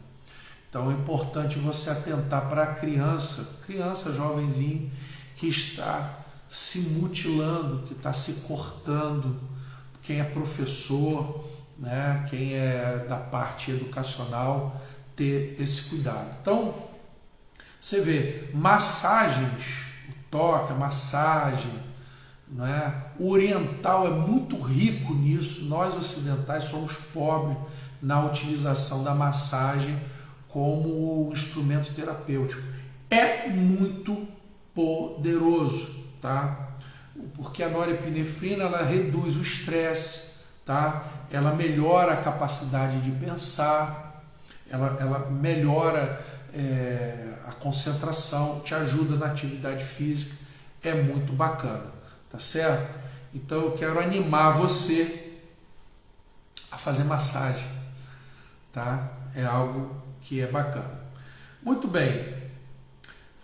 Então é importante você atentar para a criança, jovenzinho, que está se mutilando, que está se cortando, quem é professor, né, quem é da parte educacional, ter esse cuidado. Então, você vê, massagens, o toque, a massagem, né? O oriental é muito rico nisso, nós ocidentais somos pobres na utilização da massagem como instrumento terapêutico. É muito poderoso, tá? Porque a norepinefrina ela reduz o estresse, tá? Ela melhora a capacidade de pensar, ela melhora a concentração, te ajuda na atividade física, é muito bacana. Tá certo? Então eu quero animar você a fazer massagem, tá? É algo que é bacana. Muito bem,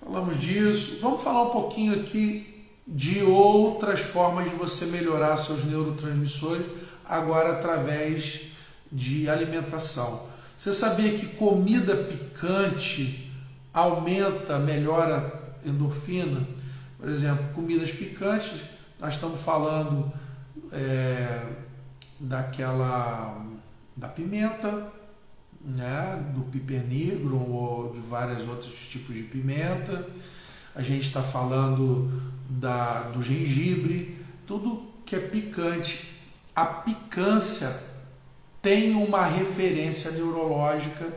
falamos disso. Vamos falar um pouquinho aqui de outras formas de você melhorar seus neurotransmissores, agora através de alimentação. Você sabia que comida picante melhora a endorfina? Por exemplo, comidas picantes, nós estamos falando da pimenta, né, do pipernigro ou de vários outros tipos de pimenta. A gente está falando do gengibre, tudo que é picante. A picância tem uma referência neurológica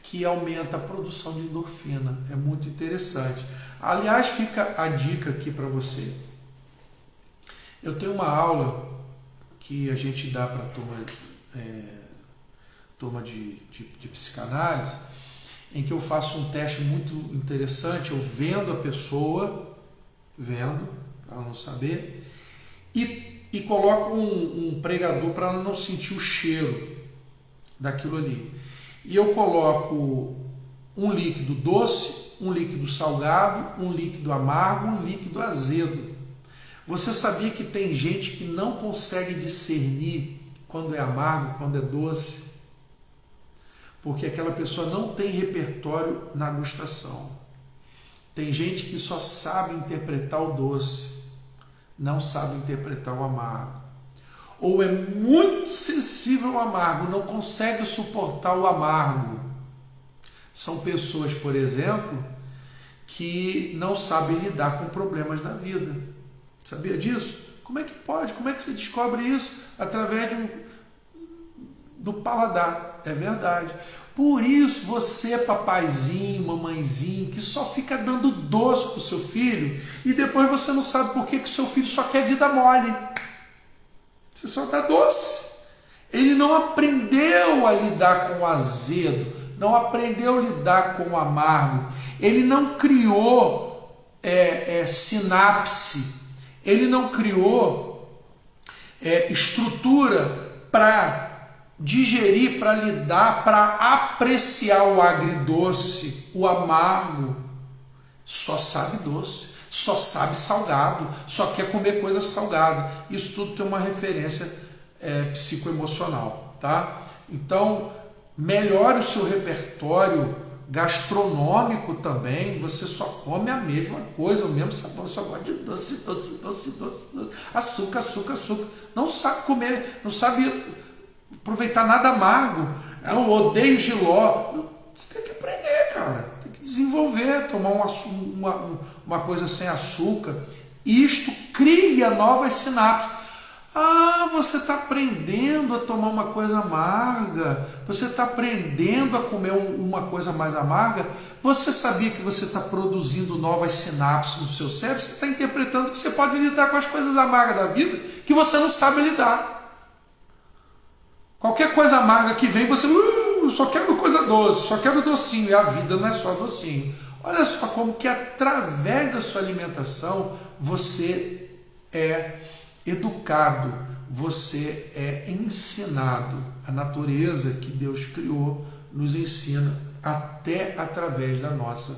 que aumenta a produção de endorfina. É muito interessante. Aliás, fica a dica aqui para você. Eu tenho uma aula que a gente dá para turma de psicanálise, em que eu faço um teste muito interessante. Eu vendo a pessoa, para ela não saber, e coloco um pregador para ela não sentir o cheiro daquilo ali. E eu coloco um líquido doce, um líquido salgado, um líquido amargo, um líquido azedo. Você sabia que tem gente que não consegue discernir quando é amargo, quando é doce? Porque aquela pessoa não tem repertório na gustação. Tem gente que só sabe interpretar o doce, não sabe interpretar o amargo. Ou é muito sensível ao amargo, não consegue suportar o amargo. São pessoas, por exemplo, que não sabem lidar com problemas na vida. Sabia disso? Como é que pode? Como é que você descobre isso? Através do paladar. É verdade. Por isso, você, papaizinho, mamãezinho, que só fica dando doce para o seu filho e depois você não sabe por que o seu filho só quer vida mole. Você só dá doce. Ele não aprendeu a lidar com o azedo, não aprendeu a lidar com o amargo. Ele não criou sinapse. Ele não criou estrutura para digerir, para lidar, para apreciar o agridoce, o amargo. Só sabe doce, só sabe salgado, só quer comer coisa salgada. Isso tudo tem uma referência psicoemocional, tá? Então, melhore o seu repertório gastronômico também. Você só come a mesma coisa, o mesmo sabor, só gosta de doce, doce, doce, doce, doce, açúcar, açúcar, açúcar. Não sabe comer, não sabe aproveitar nada amargo. Eu odeio jiló. Você tem que aprender, cara. Tem que desenvolver, tomar uma coisa sem açúcar. Isto cria novas sinapses. Ah, você está aprendendo a tomar uma coisa amarga, você está aprendendo a comer uma coisa mais amarga, você sabia que você está produzindo novas sinapses no seu cérebro, você está interpretando que você pode lidar com as coisas amargas da vida que você não sabe lidar. Qualquer coisa amarga que vem, você só quero coisa doce, só quero docinho, e a vida não é só docinho. Olha só como que através da sua alimentação você é educado, você é ensinado. A natureza que Deus criou nos ensina até através da nossa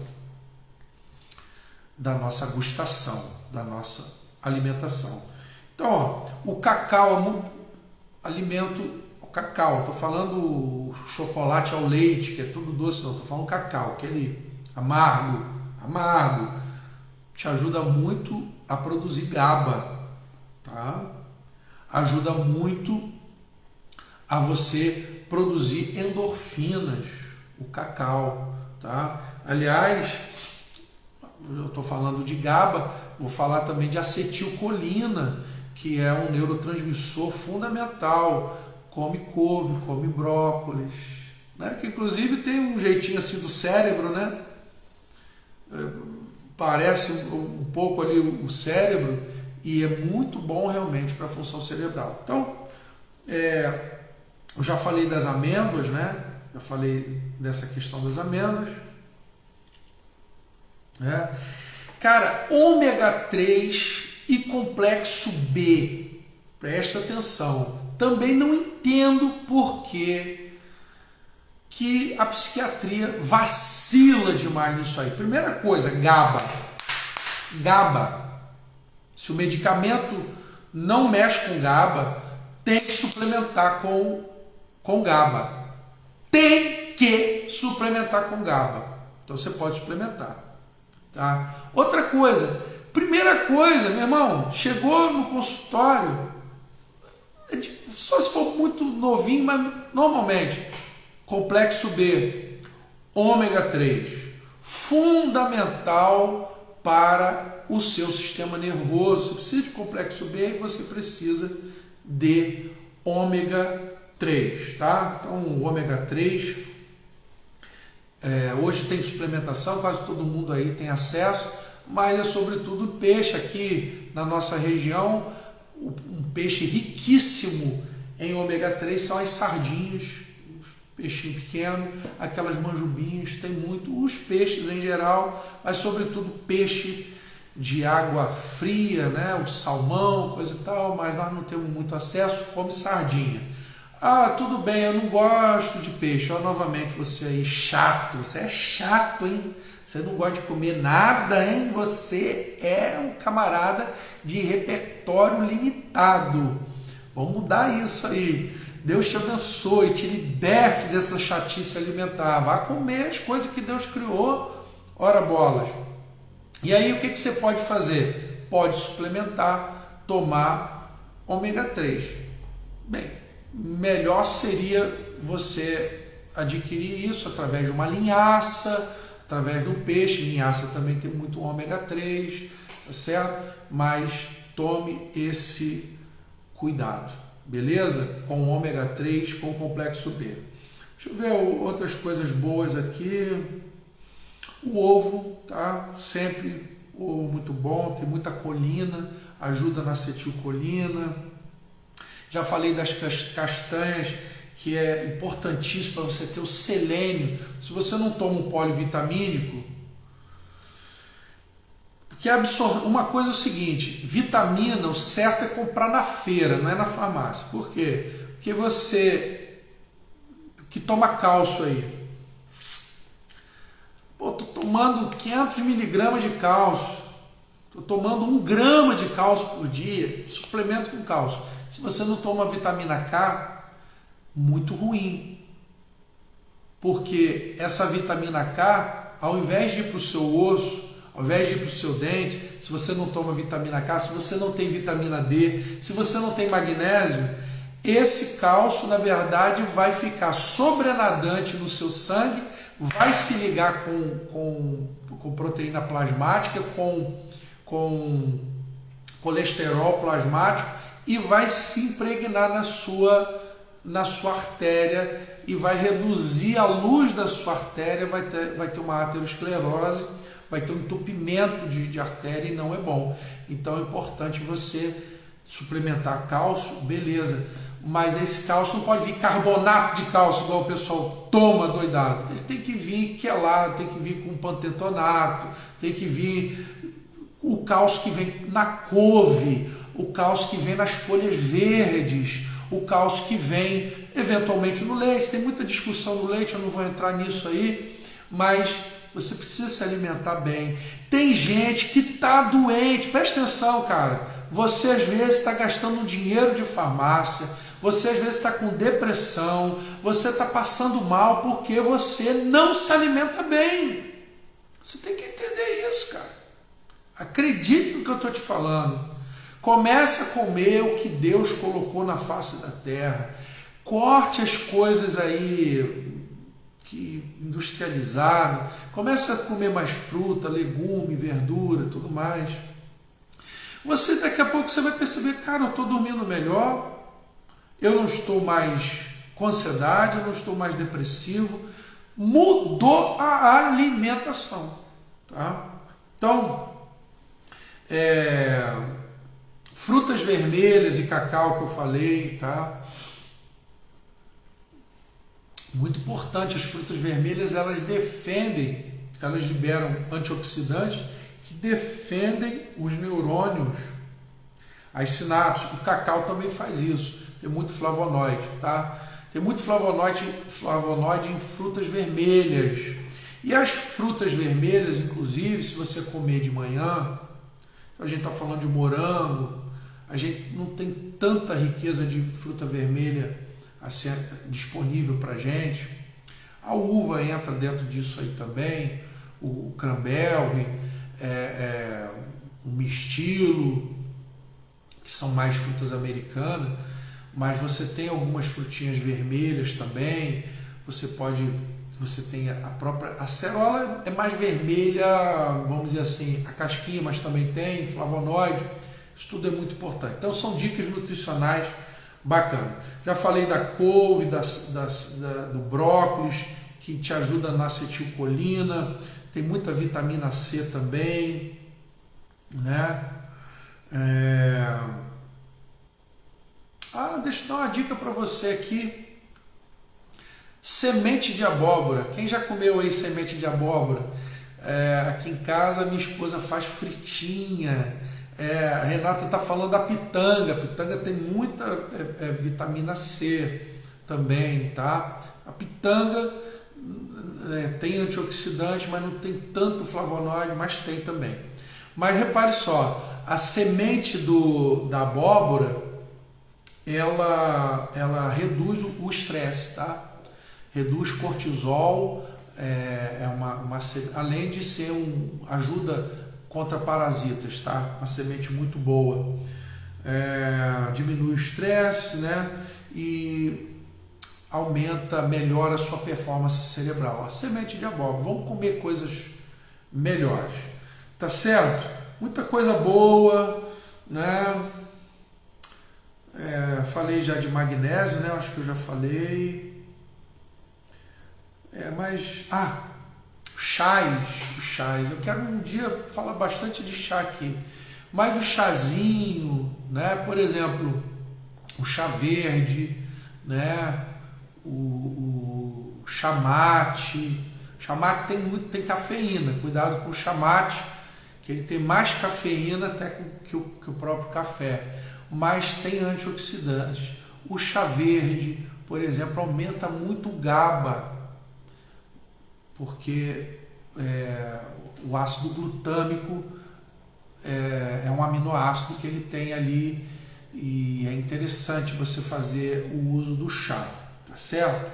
gustação, da nossa alimentação. Então, ó, o cacau é um alimento, o cacau, estou falando chocolate ao leite, que é tudo doce, não, estou falando cacau, aquele amargo, te ajuda muito a produzir GABA. Tá? Ajuda muito a você produzir endorfinas, o cacau. Tá? Aliás, eu estou falando de GABA, vou falar também de acetilcolina, que é um neurotransmissor fundamental. Come couve, come brócolis, né? Que inclusive tem um jeitinho assim do cérebro, né? Parece um pouco ali o cérebro, e é muito bom realmente para a função cerebral. Então, eu já falei das amêndoas, né? Já falei dessa questão das amêndoas. Né? Cara, ômega 3 e complexo B, presta atenção. Também não entendo por que a psiquiatria vacila demais nisso aí. Primeira coisa, GABA. Se o medicamento não mexe com GABA, tem que suplementar com GABA. Tem que suplementar com GABA. Então você pode suplementar. Tá? Outra coisa. Primeira coisa, meu irmão, chegou no consultório, só se for muito novinho, mas normalmente, complexo B, ômega 3, fundamental para o seu sistema nervoso. Você precisa de complexo B e você precisa de ômega 3, tá? Então, o ômega 3, hoje tem suplementação, quase todo mundo aí tem acesso, mas é sobretudo peixe aqui na nossa região. Um peixe riquíssimo em ômega 3 são as sardinhas, peixinho pequeno, aquelas manjubinhas, tem muito, os peixes em geral, mas sobretudo peixe de água fria, né? O salmão, coisa e tal, mas nós não temos muito acesso, come sardinha. Ah, tudo bem, eu não gosto de peixe. Ó, novamente, você aí chato, você é chato, hein? Você não gosta de comer nada, hein? Você é um camarada de repertório limitado. Vamos mudar isso aí. Deus te abençoe, te liberte dessa chatice alimentar. Vá comer as coisas que Deus criou. Ora bolas. E aí o que você pode fazer? Pode suplementar, tomar ômega 3. Bem, melhor seria você adquirir isso através de uma linhaça, através do peixe. Linhaça também tem muito ômega 3, tá certo? Mas tome esse cuidado, beleza? Com ômega 3, com complexo B. Deixa eu ver outras coisas boas aqui. O ovo, tá? Sempre ovo muito bom, tem muita colina, ajuda na acetilcolina. Já falei das castanhas, que é importantíssimo para você ter o selênio. Se você não toma um polivitamínico, porque uma coisa é o seguinte, vitamina, o certo é comprar na feira, não é na farmácia. Por quê? Porque você que toma cálcio aí, pô, tô tomando 500 miligramas de cálcio, tô tomando 1 grama de cálcio por dia, suplemento com cálcio. Se você não toma vitamina K, muito ruim. porque essa vitamina K, ao invés de ir para o seu osso, ao invés de ir para o seu dente, se você não toma vitamina K, se você não tem vitamina D, se você não tem magnésio, esse cálcio, na verdade, vai ficar sobrenadante no seu sangue, vai se ligar com proteína plasmática, com colesterol plasmático e vai se impregnar na sua artéria e vai reduzir a luz da sua artéria, vai ter uma aterosclerose, vai ter um entupimento de artéria e não é bom. Então é importante você suplementar cálcio, beleza, mas esse cálcio não pode vir carbonato de cálcio, igual o pessoal toma doidado. Ele tem que vir quelado, tem que vir com pantetonato, tem que vir o cálcio que vem na couve, o cálcio que vem nas folhas verdes, o cálcio que vem eventualmente no leite. Tem muita discussão no leite, eu não vou entrar nisso aí, mas você precisa se alimentar bem. Tem gente que está doente, presta atenção, cara. Você às vezes está gastando dinheiro de farmácia, você às vezes está com depressão, você está passando mal porque você não se alimenta bem. Você tem que entender isso, cara. Acredite no que eu estou te falando. Comece a comer o que Deus colocou na face da terra. Corte as coisas aí industrializadas. Comece a comer mais fruta, legume, verdura, tudo mais. Você daqui a pouco você vai perceber, cara, eu estou dormindo melhor, eu não estou mais com ansiedade, eu não estou mais depressivo. Mudou a alimentação, tá? Então, frutas vermelhas e cacau que eu falei, tá? Muito importante, as frutas vermelhas elas liberam antioxidantes que defendem os neurônios, as sinapses. O cacau também faz isso, tem muito flavonoide, tá? Tem muito flavonoide em frutas vermelhas. E as frutas vermelhas, inclusive, se você comer de manhã, a gente está falando de morango, a gente não tem tanta riqueza de fruta vermelha assim, disponível para a gente. A uva entra dentro disso aí também, o cranberry, o mistilo, que são mais frutas americanas, mas você tem algumas frutinhas vermelhas também. Você tem a própria acerola, é mais vermelha, vamos dizer assim, a casquinha, mas também tem flavonoide. Isso tudo é muito importante. Então são dicas nutricionais bacanas. Já falei da couve, do brócolis, que te ajuda na acetilcolina. Tem muita vitamina C também, né? Deixa eu dar uma dica para você aqui. Semente de abóbora. Quem já comeu aí semente de abóbora? Aqui em casa minha esposa faz fritinha. A Renata está falando da pitanga. A pitanga tem muita vitamina C também, tá? A pitanga tem antioxidante, mas não tem tanto flavonoide, mas tem também. Mas repare só, a semente da abóbora, ela reduz o estresse, tá? Reduz cortisol, além de ser ajuda contra parasitas, tá? Uma semente muito boa. Diminui o estresse, né? E melhora a sua performance cerebral. A semente de abóbora. Vamos comer coisas melhores, tá certo? Muita coisa boa, né? Falei já de magnésio, né? Acho que eu já falei. Chás. Eu quero um dia falar bastante de chá aqui. Mas o chazinho, né? Por exemplo, o chá verde, né? O chamate. Chamate tem cafeína. Cuidado com o chamate, que ele tem mais cafeína até que o próprio café. Mas tem antioxidantes. O chá verde, por exemplo, aumenta muito o GABA, porque o ácido glutâmico é um aminoácido que ele tem ali, e é interessante você fazer o uso do chá, tá certo?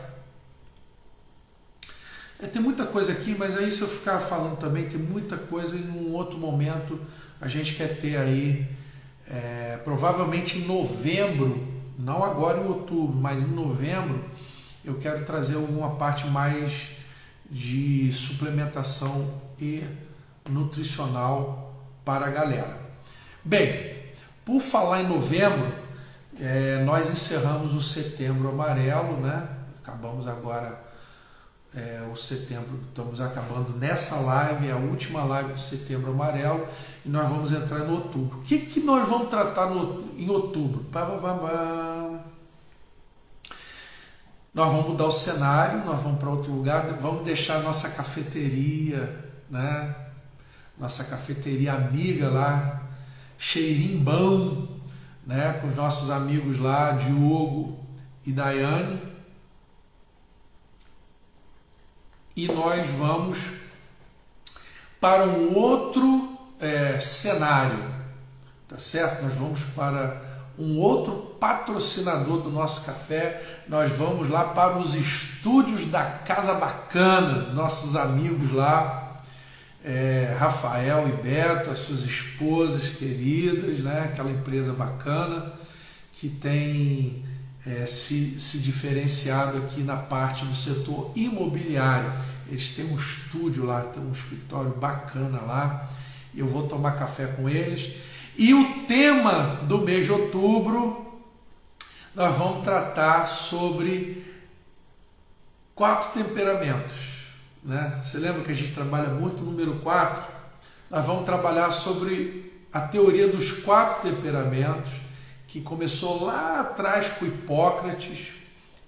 Tem muita coisa aqui, mas aí se eu ficar falando também, tem muita coisa e em um outro momento a gente quer ter aí, provavelmente em novembro, não agora em outubro, mas em novembro, eu quero trazer alguma parte mais de suplementação e nutricional para a galera. Bem, por falar em novembro, nós encerramos o Setembro Amarelo, né? Acabamos agora o setembro, estamos acabando nessa live, a última live do Setembro Amarelo, e nós vamos entrar no outubro. O que nós vamos tratar em outubro? Nós vamos mudar o cenário, nós vamos para outro lugar, vamos deixar a nossa cafeteria, né? Nossa cafeteria amiga lá, cheirinho bom, né? Com os nossos amigos lá, Diogo e Daiane. E nós vamos para um outro cenário, tá certo? Nós vamos para um outro patrocinador do nosso café, nós vamos lá para os estúdios da Casa Bacana, nossos amigos lá, Rafael e Beto, as suas esposas queridas, né? Aquela empresa bacana que tem se diferenciado aqui na parte do setor imobiliário. Eles têm um estúdio lá, tem um escritório bacana lá, eu vou tomar café com eles. E o tema do mês de outubro, nós vamos tratar sobre 4 temperamentos, né? Você lembra que a gente trabalha muito o número 4? Nós vamos trabalhar sobre a teoria dos 4 temperamentos, que começou lá atrás com Hipócrates,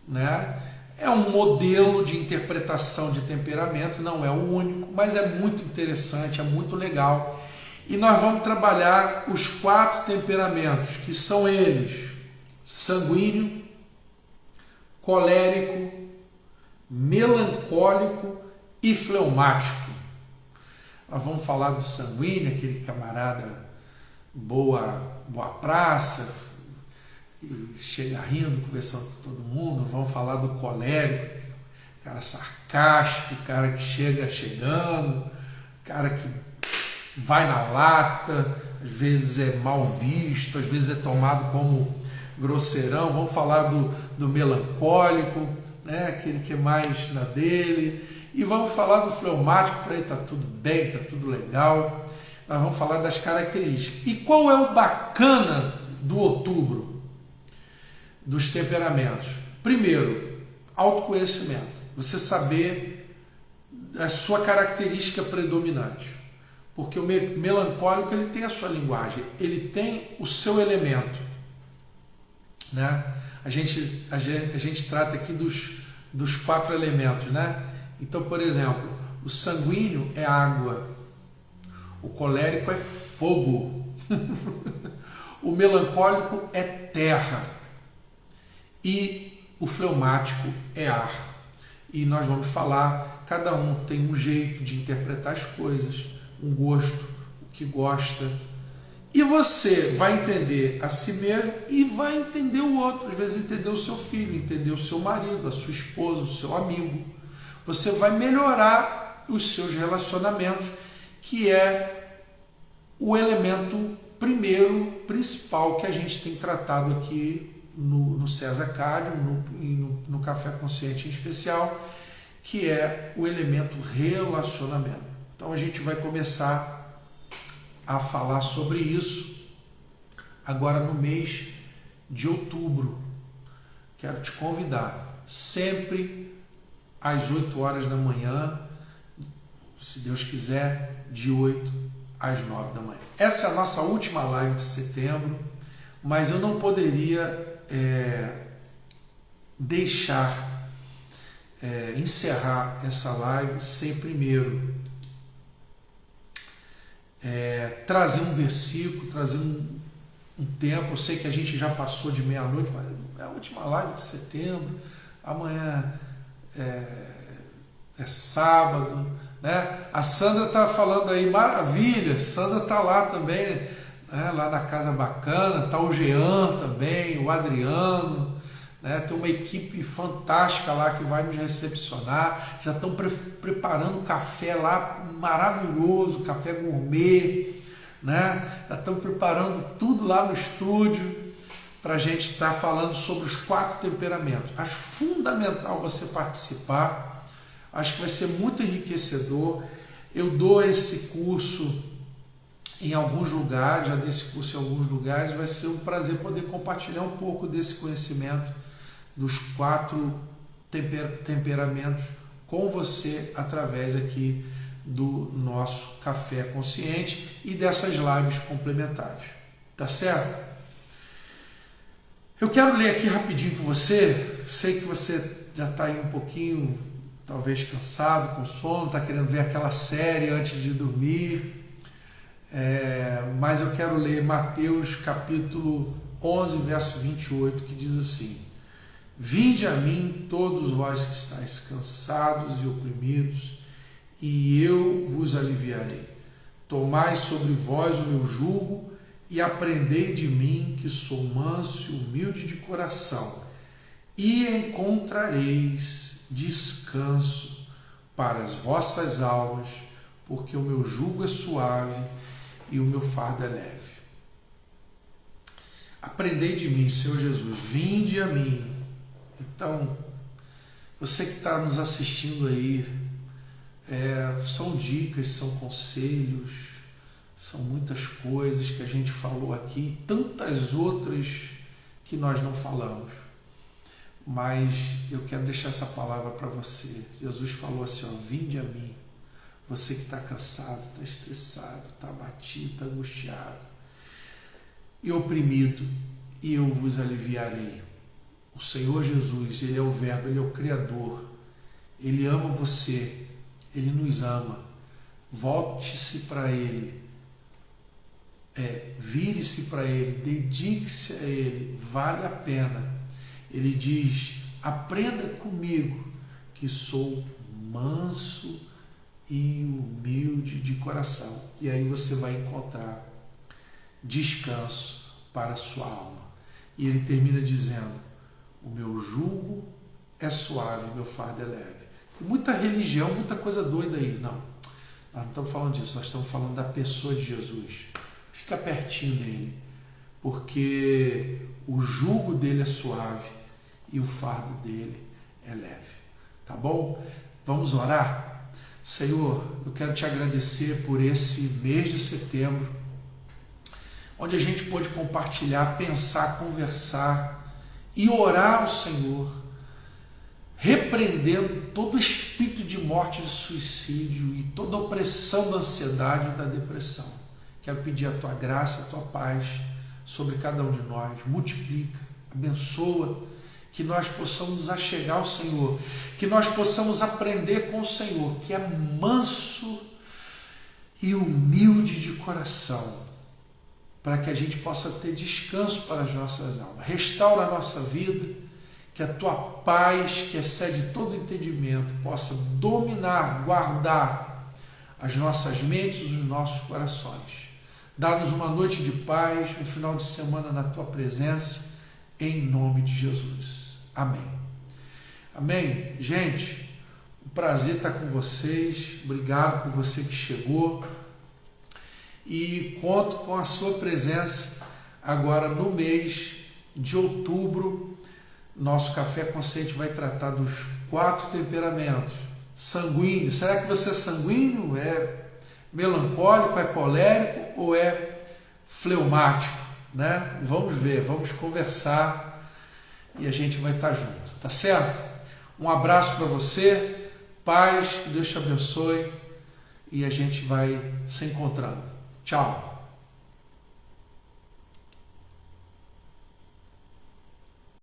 né? É um modelo de interpretação de temperamento, não é o único, mas é muito interessante, é muito legal. E nós vamos trabalhar os 4 temperamentos, que são eles: sanguíneo, colérico, melancólico e fleumático. Nós vamos falar do sanguíneo, aquele camarada boa praça, que chega rindo, conversando com todo mundo. Vamos falar do colérico, cara sarcástico, cara que chega chegando, cara que vai na lata, às vezes é mal visto, às vezes é tomado como grosseirão. Vamos falar do melancólico, né? Aquele que é mais na dele. E vamos falar do fleumático, para ele tá tudo bem, tá tudo legal. Nós vamos falar das características. E qual é o bacana do outubro? Dos temperamentos. Primeiro, autoconhecimento. Você saber a sua característica predominante. Porque o melancólico, ele tem a sua linguagem, ele tem o seu elemento, né? A gente trata aqui dos 4 elementos, né? Então, por exemplo, o sanguíneo é água, o colérico é fogo, o melancólico é terra e o fleumático é ar. E nós vamos falar, cada um tem um jeito de interpretar as coisas, um gosto, o que gosta, e você vai entender a si mesmo e vai entender o outro, às vezes entender o seu filho, entender o seu marido, a sua esposa, o seu amigo. Você vai melhorar os seus relacionamentos, que é o elemento primeiro, principal, que a gente tem tratado aqui no César Cardio, no Café Consciente em especial, que é o elemento relacionamento. Então a gente vai começar a falar sobre isso agora no mês de outubro. Quero te convidar, sempre às 8 horas da manhã, se Deus quiser, de 8 às 9 da manhã. Essa é a nossa última live de setembro, mas eu não poderia encerrar essa live sem primeiro trazer um versículo, trazer um tempo. Eu sei que a gente já passou de meia-noite, mas é a última live de setembro, amanhã é sábado, né? A Sandra está falando aí, maravilha, Sandra está lá também, né? Lá na Casa Bacana, está o Jean também, o Adriano, né? Tem uma equipe fantástica lá que vai nos recepcionar, já estão preparando um café lá maravilhoso, café gourmet, né? Já estão preparando tudo lá no estúdio para a gente estar falando sobre os 4 temperamentos. Acho fundamental você participar, acho que vai ser muito enriquecedor. Eu dou esse curso em alguns lugares, já dei esse curso em alguns lugares, vai ser um prazer poder compartilhar um pouco desse conhecimento dos 4 temperamentos com você através aqui do nosso Café Consciente e dessas lives complementares. Tá certo? Eu quero ler aqui rapidinho com você. Sei que você já está aí um pouquinho, talvez cansado, com sono, está querendo ver aquela série antes de dormir. Mas eu quero ler Mateus capítulo 11, verso 28, que diz assim: Vinde a mim todos vós que estáis cansados e oprimidos, e eu vos aliviarei. Tomai sobre vós o meu jugo e aprendei de mim, que sou manso e humilde de coração, e encontrareis descanso para as vossas almas, porque o meu jugo é suave e o meu fardo é leve. Aprendei de mim, Senhor Jesus, vinde a mim. Então, você que está nos assistindo aí, são dicas, são conselhos, são muitas coisas que a gente falou aqui, tantas outras que nós não falamos. Mas eu quero deixar essa palavra para você. Jesus falou assim, vinde a mim. Você que está cansado, está estressado, está abatido, está angustiado e oprimido, e eu vos aliviarei. O Senhor Jesus, Ele é o Verbo, Ele é o Criador. Ele ama você, Ele nos ama. Volte-se para Ele. Vire-se para Ele, dedique-se a Ele, vale a pena. Ele diz, aprenda comigo, que sou manso e humilde de coração. E aí você vai encontrar descanso para a sua alma. E ele termina dizendo, o meu jugo é suave, meu fardo é leve. E muita religião, muita coisa doida aí. Não, nós não estamos falando disso, nós estamos falando da pessoa de Jesus. Fica pertinho dele, porque o jugo dele é suave e o fardo dele é leve. Tá bom? Vamos orar? Senhor, eu quero te agradecer por esse mês de setembro, onde a gente pôde compartilhar, pensar, conversar e orar ao Senhor, repreendendo todo espírito de morte e de suicídio e toda opressão da ansiedade e da depressão. Quero pedir a tua graça, a tua paz sobre cada um de nós. Multiplica, abençoa, que nós possamos nos achegar ao Senhor, que nós possamos aprender com o Senhor, que é manso e humilde de coração, para que a gente possa ter descanso para as nossas almas. Restaura a nossa vida, que a tua paz, que excede todo entendimento, possa dominar, guardar as nossas mentes e os nossos corações. Dá-nos uma noite de paz, um final de semana na tua presença, em nome de Jesus. Amém. Amém? Gente, um prazer estar com vocês. Obrigado por você que chegou. E conto com a sua presença agora no mês de outubro. Nosso Café Consciente vai tratar dos 4 temperamentos. Sanguíneo. Será que você é sanguíneo? É melancólico? É colérico? Ou é fleumático? Né? Vamos ver, vamos conversar e a gente vai estar junto. Tá certo? Um abraço para você. Paz, que Deus te abençoe. E a gente vai se encontrando. Tchau.